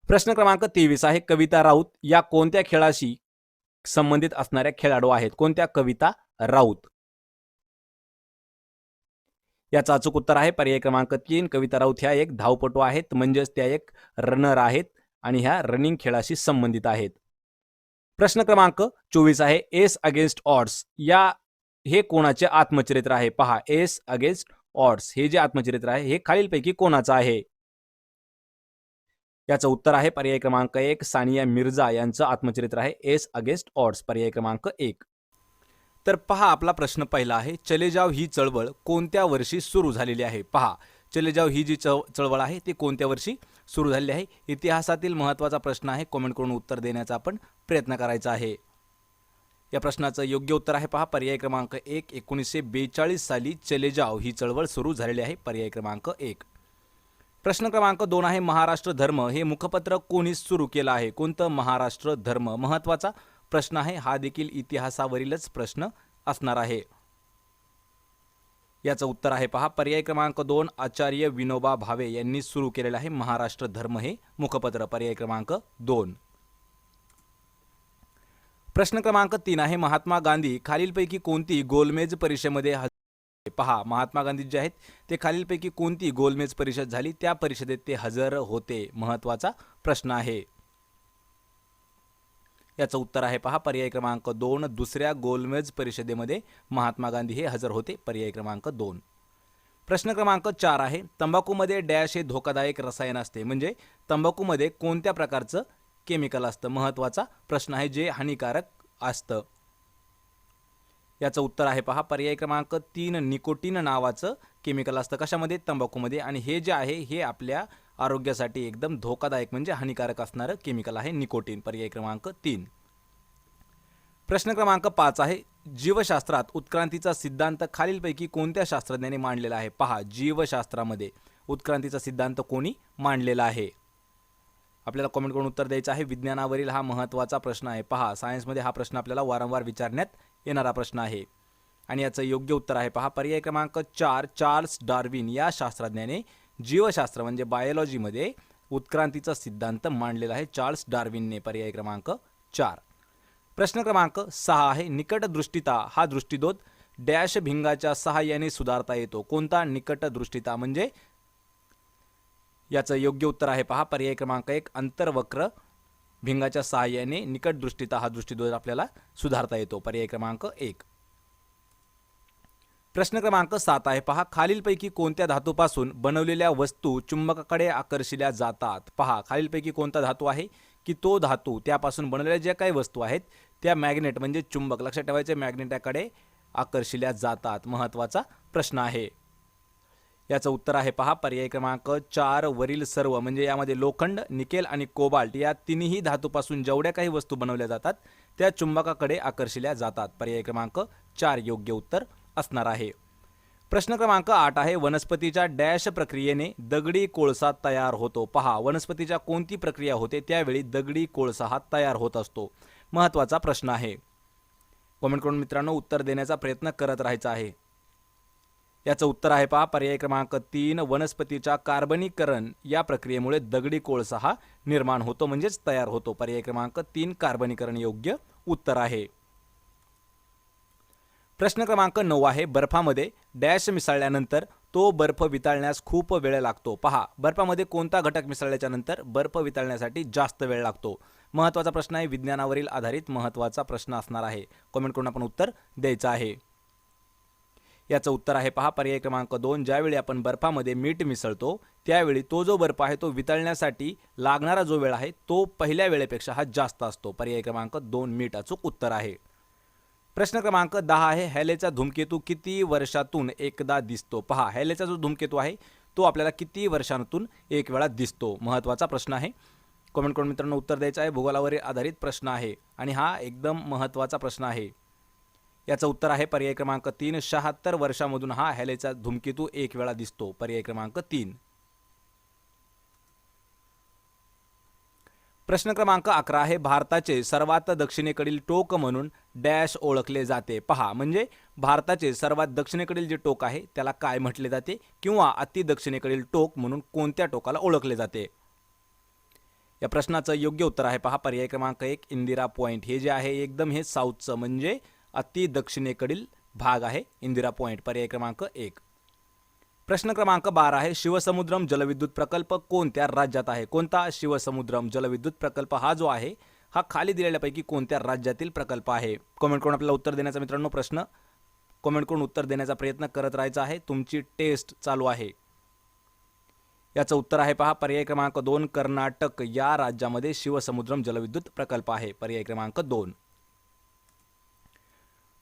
प्रश्न क्रमांक 23 आहे, कविता राऊत या कोणत्या खेळाशी संबंधित असणाऱ्या खेळाडू आहेत? कोणत्या कविता राऊत? याचं अचूक उत्तर आहे पर्याय क्रमांक 3 कविता राऊत ह्या एक धावपटू आहेत, म्हणजेच त्या एक रनर आहेत आणि ह्या रनिंग खेळाशी संबंधित आहेत. प्रश्न क्रमांक 24 आहे, एस अगेन्स्ट ऑड्स या हे कोणाचे आत्मचरित्र आहे? पहा, एस अगेन्स्ट ऑड्स हे जे आत्मचरित्र आहे हे खालीलपैकी कोणाचं आहे? याचं उत्तर आहे पर्याय क्रमांक 1 सानिया मिर्झा यांचं आत्मचरित्र आहे एस अगेन्स्ट ऑड्स. पर्याय क्रमांक 1. तर पहा, आपला प्रश्न पहिला आहे, चले जाव ही चळवळ कोणत्या वर्षी सुरू झालेली आहे? पहा, चले जाव ही जी चळवळ आहे ती कोणत्या वर्षी सुरू झालेली आहे? इतिहासातील महत्त्वाचा प्रश्न आहे. कमेंट करून उत्तर देण्याचा आपण प्रयत्न करायचा आहे. या प्रश्नाचं योग्य उत्तर आहे पहा पर्याय क्रमांक 1 1942 साली चले जाव ही चळवळ सुरू झालेली आहे. पर्याय क्रमांक 1. प्रश्न क्रमांक 2 आहे, महाराष्ट्र धर्म हे मुखपत्र कोणी सुरू केलं आहे? कोणतं महाराष्ट्र धर्म? महत्त्वाचा प्रश्न आहे. हा देखील इतिहासावरीलच प्रश्न असणार आहे. याचं उत्तर आहे पहा पर्याय क्रमांक 2 आचार्य विनोबा भावे यांनी सुरू केलेलं आहे महाराष्ट्र धर्म हे मुखपत्र. पर्याय क्रमांक 2. प्रश्न क्रमांक 3 आहे, महात्मा गांधी खालीलपैकी कोणती गोलमेज परिषदेमध्ये पहा, महात्मा गांधी जे आहेत ते खालीलपैकी कोणती गोलमेज परिषद झाली त्या परिषदेत ते हजर होते? महत्त्वाचा प्रश्न आहे. याचं उत्तर आहे पहा पर्याय क्रमांक 2 दुसऱ्या गोलमेज परिषदेमध्ये महात्मा गांधी हे हजर होते. पर्याय क्रमांक 2. प्रश्न क्रमांक 4 आहे, तंबाखूमध्ये डॅश हे धोकादायक रसायन असते, म्हणजे तंबाखूमध्ये कोणत्या प्रकारचं केमिकल असतं? महत्त्वाचा प्रश्न आहे, जे हानिकारक असतं. याचं उत्तर आहे पहा पर्याय क्रमांक 3 निकोटीन नावाचं केमिकल असतं. कशामध्ये? तंबाखूमध्ये. आणि हे जे आहे हे आपल्या आरोग्यासाठी एकदम धोकादायक म्हणजे हानिकारक असणारं केमिकल आहे निकोटीन. पर्याय क्रमांक 3. प्रश्न क्रमांक 5 आहे, जीवशास्त्रात उत्क्रांतीचा सिद्धांत खालीलपैकी कोणत्या शास्त्रज्ञाने मांडलेला आहे? पहा, जीवशास्त्रामध्ये उत्क्रांतीचा सिद्धांत कोणी मांडलेला आहे? आपल्याला कमेंट करून उत्तर द्यायचं आहे. विज्ञानावरील हा महत्त्वाचा प्रश्न आहे. पहा, सायन्समध्ये हा प्रश्न आपल्याला वारंवार विचारण्यात येणारा प्रश्न आहे. आणि याचं योग्य उत्तर आहे पहा पर्याय क्रमांक 4 चार्ल्स डार्विन या शास्त्रज्ञाने जीवशास्त्र म्हणजे बायोलॉजीमध्ये उत्क्रांतीचा सिद्धांत मांडलेला आहे चार्ल्स डार्विनने. पर्याय क्रमांक 4. प्रश्न क्रमांक 6 आहे, निकटदृष्टिता हा दृष्टिदोष डॅश भिंगाच्या सहाय्याने सुधारता येतो. कोणता निकटदृष्टिता? म्हणजे याचं योग्य उत्तर आहे पहा पर्याय क्रमांक 1 अंतर्वक्र भिंगाच्या सहाय्याने निकटदृष्टिता हा दृष्टिदोष आपल्याला सुधारता येतो. पर्याय क्रमांक 1. प्रश्न क्रमांक 7 आहे पहा, खालीलपैकी कोणत्या धातूपासून बनवलेल्या वस्तू चुंबकाकडे आकर्षिल्या जातात? पहा, खालीलपैकी कोणता धातू आहे की तो धातू त्यापासून बनवलेल्या ज्या काही वस्तू आहेत त्या मॅग्नेट म्हणजे चुंबक लक्षात ठेवायचे मॅग्नेटाकडे आकर्षिल्या जातात? महत्त्वाचा प्रश्न आहे. याचं उत्तर आहे पहा पर्याय क्रमांक 4 वरील सर्व, म्हणजे यामध्ये लोखंड, निकेल आणि कोबाल्ट या तिन्ही धातूपासून जेवढ्या काही वस्तू बनवल्या जातात त्या चुंबकाकडे आकर्षिल्या जातात. पर्याय क्रमांक 4 योग्य उत्तर असणार आहे. प्रश्न क्रमांक 8 आहे, वनस्पतीच्या डॅश प्रक्रियेने दगडी कोळसा तयार होतो. पहा, वनस्पतीच्या कोणती प्रक्रिया होते त्यावेळी दगडी कोळसा हा तयार होत असतो? महत्त्वाचा प्रश्न आहे. कमेंट करून मित्रांनो उत्तर देण्याचा प्रयत्न करत राहायचा आहे. याचं उत्तर आहे पहा पर्याय क्रमांक 3 वनस्पतीच्या कार्बनीकरण या प्रक्रियेमुळे दगडी कोळसा हा निर्माण होतो म्हणजेच तयार होतो. पर्याय क्रमांक 3 कार्बनीकरण योग्य उत्तर आहे. प्रश्न क्रमांक 9 आहे, बर्फामध्ये डॅश मिसळल्यानंतर तो बर्फ वितळण्यास खूप वेळ लागतो. पहा, बर्फामध्ये कोणता घटक मिसळल्याच्या नंतर बर्फ वितळण्यासाठी जास्त वेळ लागतो? महत्त्वाचा प्रश्न आहे. विज्ञानावरील आधारित महत्त्वाचा प्रश्न असणार आहे. कमेंट करून आपण उत्तर द्यायचं आहे. याचं उत्तर आहे पहा पर्याय क्रमांक 2 ज्यावेळी आपण बर्फामध्ये मीठ मिसळतो त्यावेळी तो जो बर्फ आहे तो वितळण्यासाठी लागणारा जो वेळ आहे तो पहिल्या वेळेपेक्षा हा जास्त असतो. पर्याय क्रमांक 2 मीठ अचूक उत्तर आहे. प्रश्न क्रमांक 10 आहे, हॅलेचा धूमकेतू किती वर्षातून एकदा दिसतो? पहा, हॅलेचा जो धूमकेतू आहे तो आपल्याला किती वर्षांतून एक वेळा दिसतो? महत्त्वाचा प्रश्न आहे. कमेंट करून मित्रांनो उत्तर द्यायचं आहे. भूगोलावर आधारित प्रश्न आहे आणि हा एकदम महत्त्वाचा प्रश्न आहे. याचं उत्तर आहे पर्याय क्रमांक 3. 76 वर्षांमधून हा हॅलेचा धूमकेतू एक वेळा दिसतो. पर्याय क्रमांक 3. प्रश्न क्रमांक 11 आहे. भारताचे सर्वात दक्षिणेकडील टोक म्हणून डॅश ओळखले जाते. पहा, म्हणजे भारताचे सर्वात दक्षिणेकडील जे टोक आहे त्याला काय म्हटले जाते किंवा अति दक्षिणेकडील टोक म्हणून कोणत्या टोकाला ओळखले जाते. या प्रश्नाचं योग्य उत्तर आहे पहा पर्याय क्रमांक 1 इंदिरा पॉइंट. हे जे आहे एकदम हे साऊथचं म्हणजे अति दक्षिणेकडील भाग आहे इंदिरा पॉइंट. पर्याय क्रमांक 1. प्रश्न क्रमांक 12 आहे. शिवसमुद्रम जलविद्युत प्रकल्प कोणत्या राज्यात आहे. कोणता शिवसमुद्रम जलविद्युत प्रकल्प हा जो आहे हा खाली दिलेल्यापैकी कोणत्या राज्यातील प्रकल्प आहे. कमेंट करून आपल्याला उत्तर देण्याचा मित्रांनो प्रश्न कमेंट करून उत्तर देण्याचा प्रयत्न करत राहायचा आहे. तुमची टेस्ट चालू आहे. याचं उत्तर आहे पहा पर्याय क्रमांक 2 कर्नाटक या राज्यामध्ये शिवसमुद्रम जलविद्युत प्रकल्प आहे. पर्याय क्रमांक 2.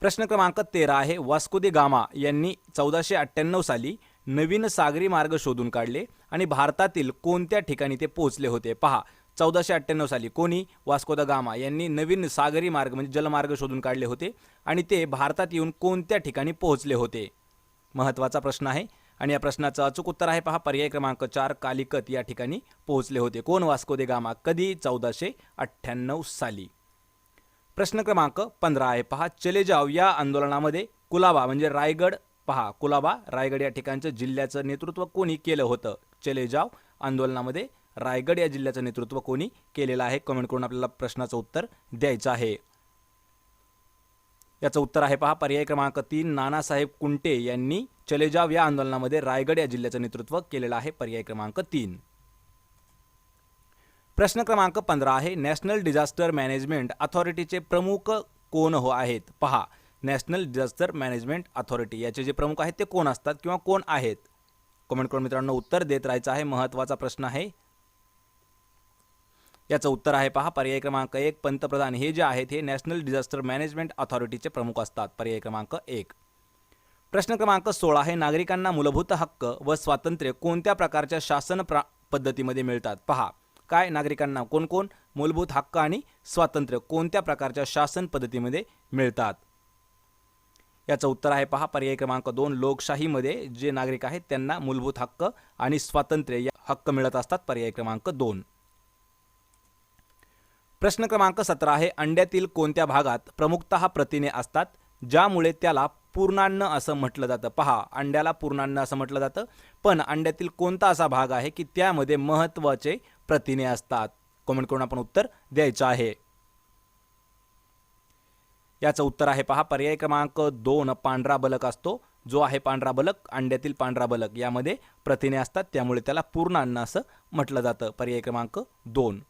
प्रश्न क्रमांक 13 आहे. वास्को दी गामा यांनी 1498 साली नवीन सागरी मार्ग शोधून काढले आणि भारतातील कोणत्या ठिकाणी ते पोहोचले होते. पहा, 1498 साली कोणी वास्को द गामा यांनी नवीन सागरी मार्ग म्हणजे जलमार्ग शोधून काढले होते आणि ते भारतात येऊन कोणत्या ठिकाणी पोहोचले होते. महत्त्वाचा प्रश्न आहे आणि या प्रश्नाचं अचूक उत्तर आहे पहा पर्याय क्रमांक 4 कालिकत या ठिकाणी पोहोचले होते. कोण? Vasco the gamma. कधी? 1498 साली. प्रश्न क्रमांक 15 आहे पहा. चले जाव या आंदोलनामध्ये कुलाबा म्हणजे रायगड पहा कुलाबा रायगड या ठिकाणचं जिल्ह्याचं नेतृत्व कोणी केलं होतं. चले जाव आंदोलनामध्ये रायगड या जिल्ह्याचं नेतृत्व कोणी केलेलं आहे. कमेंट करून आपल्याला प्रश्नाचं उत्तर द्यायचं आहे. याचं उत्तर आहे पहा पर्याय क्रमांक 3 नानासाहेब कुंटे यांनी चले जाव या आंदोलनामध्ये रायगड या जिल्ह्याचं नेतृत्व केलेलं आहे. पर्याय क्रमांक 3. प्रश्न क्रमांक 15 आहे. नॅशनल डिझास्टर मॅनेजमेंट अथॉरिटीचे प्रमुख कोण आहेत. पहा, नॅशनल डिझास्टर मॅनेजमेंट अथॉरिटी याचे जे प्रमुख आहेत ते कोण असतात किंवा कोण आहेत. कमेंट करून मित्रांनो उत्तर देत राहायचं आहे. महत्त्वाचा प्रश्न आहे. याचं उत्तर आहे पहा पर्याय क्रमांक 1 पंतप्रधान. हे जे आहेत हे नॅशनल डिझास्टर मॅनेजमेंट अथॉरिटीचे प्रमुख असतात. पर्याय क्रमांक 1. प्रश्न क्रमांक 16 आहे. नागरिकांना मूलभूत हक्क व स्वातंत्र्य कोणत्या प्रकारच्या शासन पद्धतीमध्ये मिळतात. पहा, काय नागरिकांना कोण मूलभूत हक्क आणि स्वातंत्र्य कोणत्या प्रकारच्या शासन पद्धतीमध्ये मिळतात. याचं उत्तर आहे पहा पर्याय क्रमांक 2 लोकशाहीमध्ये जे नागरिक आहेत त्यांना मूलभूत हक्क आणि स्वातंत्र्य या हक्क मिळत असतात. पर्याय क्रमांक 2. प्रश्न क्रमांक 17 आहे. अंड्यातील कोणत्या भागात प्रमुखतः प्रथिने असतात ज्यामुळे त्याला पूर्णान्न असं म्हटलं जातं. पहा, अंड्याला पूर्णान्न असं म्हटलं जातं पण अंड्यातील कोणता असा भाग आहे की त्यामध्ये महत्त्वाचे प्रथिने असतात. कमेंट करून आपण उत्तर द्यायचं आहे. याचं उत्तर आहे पहा पर्याय क्रमांक 2 पांढरा बलक असतो. जो आहे पांढरा बलक अंड्यातील पांढरा बलक यामध्ये प्रथिने असतात त्यामुळे त्याला पूर्णान्न असं म्हटलं जातं. पर्याय क्रमांक 2.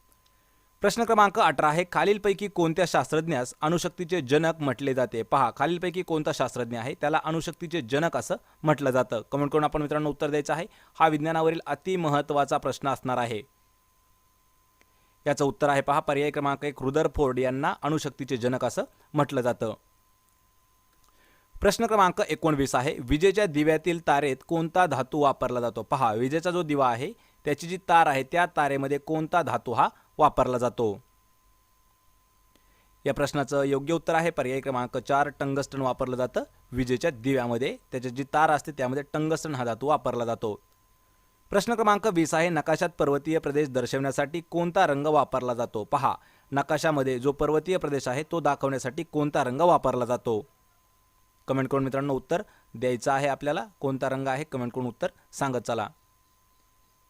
प्रश्न क्रमांक 18 आहे. खालीलपैकी कोणत्या शास्त्रज्ञास अणुशक्तीचे जनक म्हटले जाते. पहा, खालीलपैकी कोणता शास्त्रज्ञ आहे त्याला अणुशक्तीचे जनक असं म्हटलं जातं. कमेंट करून आपण मित्रांनो उत्तर द्यायचं आहे. हा विज्ञानावरील अति महत्त्वाचा प्रश्न असणार आहे. याचं उत्तर आहे पहा पर्याय क्रमांक 1 रुदरफोर्ड यांना अणुशक्तीचे जनक असं म्हटलं जातं. प्रश्न क्रमांक 19 आहे. विजेच्या दिव्यातील तारेत कोणता धातू वापरला जातो. पहा, विजेचा जो दिवा आहे त्याची जी तार आहे त्या तारेमध्ये कोणता धातू हा वापरला जातो. या प्रश्नाचं योग्य उत्तर आहे पर्याय क्रमांक 4 टंगस्टन वापरलं जातं विजेच्या दिव्यामध्ये. त्याची जी तार असते त्यामध्ये टंगस्टन हा धातू वापरला जातो. प्रश्न क्रमांक 20 आहे. नकाशात पर्वतीय प्रदेश दर्शवण्यासाठी कोणता रंग वापरला जातो. पहा, नकाशामध्ये जो पर्वतीय प्रदेश आहे तो दाखवण्यासाठी कोणता रंग वापरला जातो. कमेंट करून मित्रांनो उत्तर द्यायचं आहे आपल्याला. कोणता रंग आहे कमेंट करून उत्तर सांगत चला.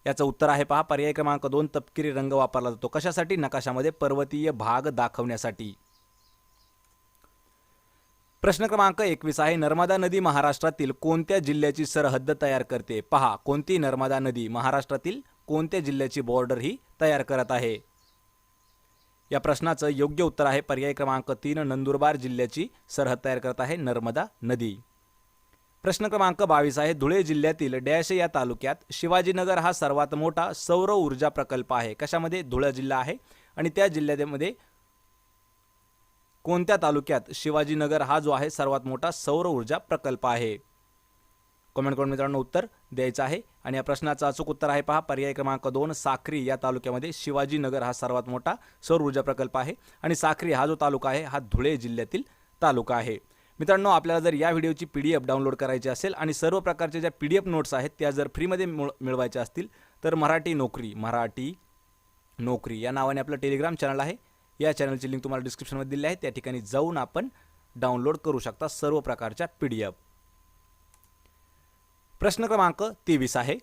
याचं उत्तर आहे पहा पर्याय क्रमांक 2 तपकिरी रंग वापरला जातो. कशासाठी? नकाशामध्ये पर्वतीय भाग दाखवण्यासाठी. प्रश्न क्रमांक 21 आहे. नर्मदा नदी महाराष्ट्रातील कोणत्या जिल्ह्याची सरहद्द तयार करते. पहा, कोणती नर्मदा नदी महाराष्ट्रातील कोणत्या जिल्ह्याची बॉर्डर ही तयार करत आहे. या प्रश्नाचं योग्य उत्तर आहे पर्याय क्रमांक 3 नंदुरबार जिल्ह्याची सरहद तयार करत आहे नर्मदा नदी. प्रश्न क्रमांक 22 आहे. धुळे जिल्ह्यातील डॅश या तालुक्यात शिवाजीनगर हा सर्वात मोठा सौर ऊर्जा प्रकल्प आहे. कशामध्ये? धुळे जिल्हा आहे आणि त्या जिल्ह्यामध्ये कोणत्या तालुक्यात शिवाजीनगर हा जो आहे सर्वात मोठा सौर ऊर्जा प्रकल्प आहे. कमेंट करून मित्रांनो उत्तर द्यायचं आहे. आणि या प्रश्नाचं अचूक उत्तर आहे पहा पर्याय क्रमांक 2 साक्री या तालुक्यामध्ये शिवाजीनगर हा सर्वात मोठा सौर ऊर्जा प्रकल्प आहे आणि साक्री हा जो तालुका आहे हा धुळे जिल्ह्यातील तालुका आहे। मित्रांनो, आपल्याला जर या व्हिडिओची PDF डाउनलोड करायची असेल आणि सर्व प्रकारच्या ज्या PDF नोट्स आहेत त्या जर फ्रीमध्ये मिळवायच्या असतील तर मराठी नोकरी या नावाने आपलं टेलिग्राम चॅनल आहे। या चॅनलची लिंक तुम्हाला डिस्क्रिप्शनमध्ये दिली आहे, त्या ठिकाणी जाऊन आपण डाउनलोड करू शकता सर्व प्रकारच्या PDF। प्रश्न क्रमांक 23 आहे,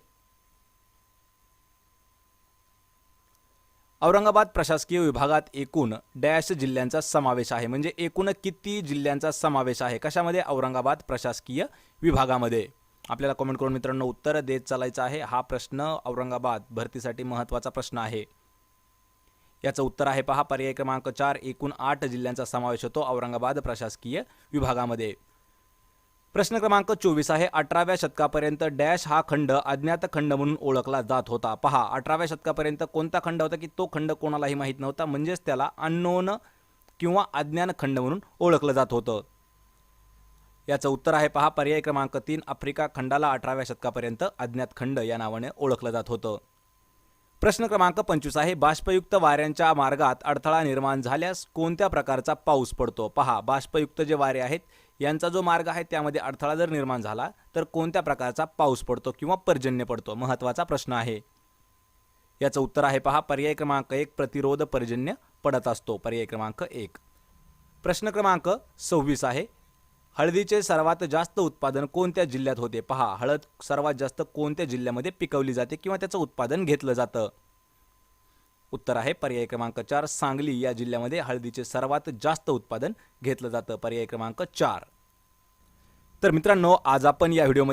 औरंगाबाद प्रशासकीय विभागात एकूण डॅश जिल्ह्यांचा समावेश आहे, म्हणजे एकूण किती जिल्ह्यांचा समावेश आहे कशामध्ये? औरंगाबाद प्रशासकीय विभागामध्ये। आपल्याला कमेंट करून मित्रांनो उत्तर देत चालायचं आहे। हा प्रश्न औरंगाबाद भरतीसाठी महत्त्वाचा प्रश्न आहे। याचं उत्तर आहे पहा पर्याय क्रमांक 4 एकूण 8 जिल्ह्यांचा समावेश होतो औरंगाबाद प्रशासकीय विभागामध्ये। प्रश्न क्रमांक 24 आहे, 18व्या शतकापर्यंत डॅश हा खंड अज्ञात खंड म्हणून ओळखला जात होता। पहा 18व्या शतकापर्यंत कोणता खंड होता की तो खंड कोणालाही माहीत नव्हता, म्हणजेच त्याला अननोन किंवा अज्ञान खंड म्हणून ओळखलं जात होतं। याचं उत्तर आहे पहा पर्याय क्रमांक 3 आफ्रिका खंडाला 18व्या शतकापर्यंत अज्ञात खंड या नावाने ओळखलं जात होतं। प्रश्न क्रमांक 25 आहे, बाष्पयुक्त वाऱ्यांच्या मार्गात अडथळा निर्माण झाल्यास कोणत्या प्रकारचा पाऊस पडतो? पहा बाष्पयुक्त जे वारे आहेत यांचा जो मार्ग आहे त्यामध्ये अडथळा जर निर्माण झाला तर कोणत्या प्रकारचा पाऊस पडतो किंवा पर्जन्य पडतो? महत्त्वाचा प्रश्न आहे। याचं उत्तर आहे पहा पर्याय क्रमांक 1 प्रतिरोध पर्जन्य पडत असतो, पर्याय क्रमांक 1। प्रश्न क्रमांक 26 आहे, हळदीचे सर्वात जास्त उत्पादन कोणत्या जिल्ह्यात होते? पहा हळद सर्वात जास्त कोणत्या जिल्ह्यामध्ये पिकवली जाते किंवा त्याचं उत्पादन घेतलं जातं? उत्तर आहे पर्याय क्रमांक 4 सांगली या जिल्ह्यामध्ये हळदीचे सर्वात जास्त उत्पादन घेतलं जातं, पर्याय क्रमांक 4। तर मित्रांनो, आज आपण या व्हिडिओमध्ये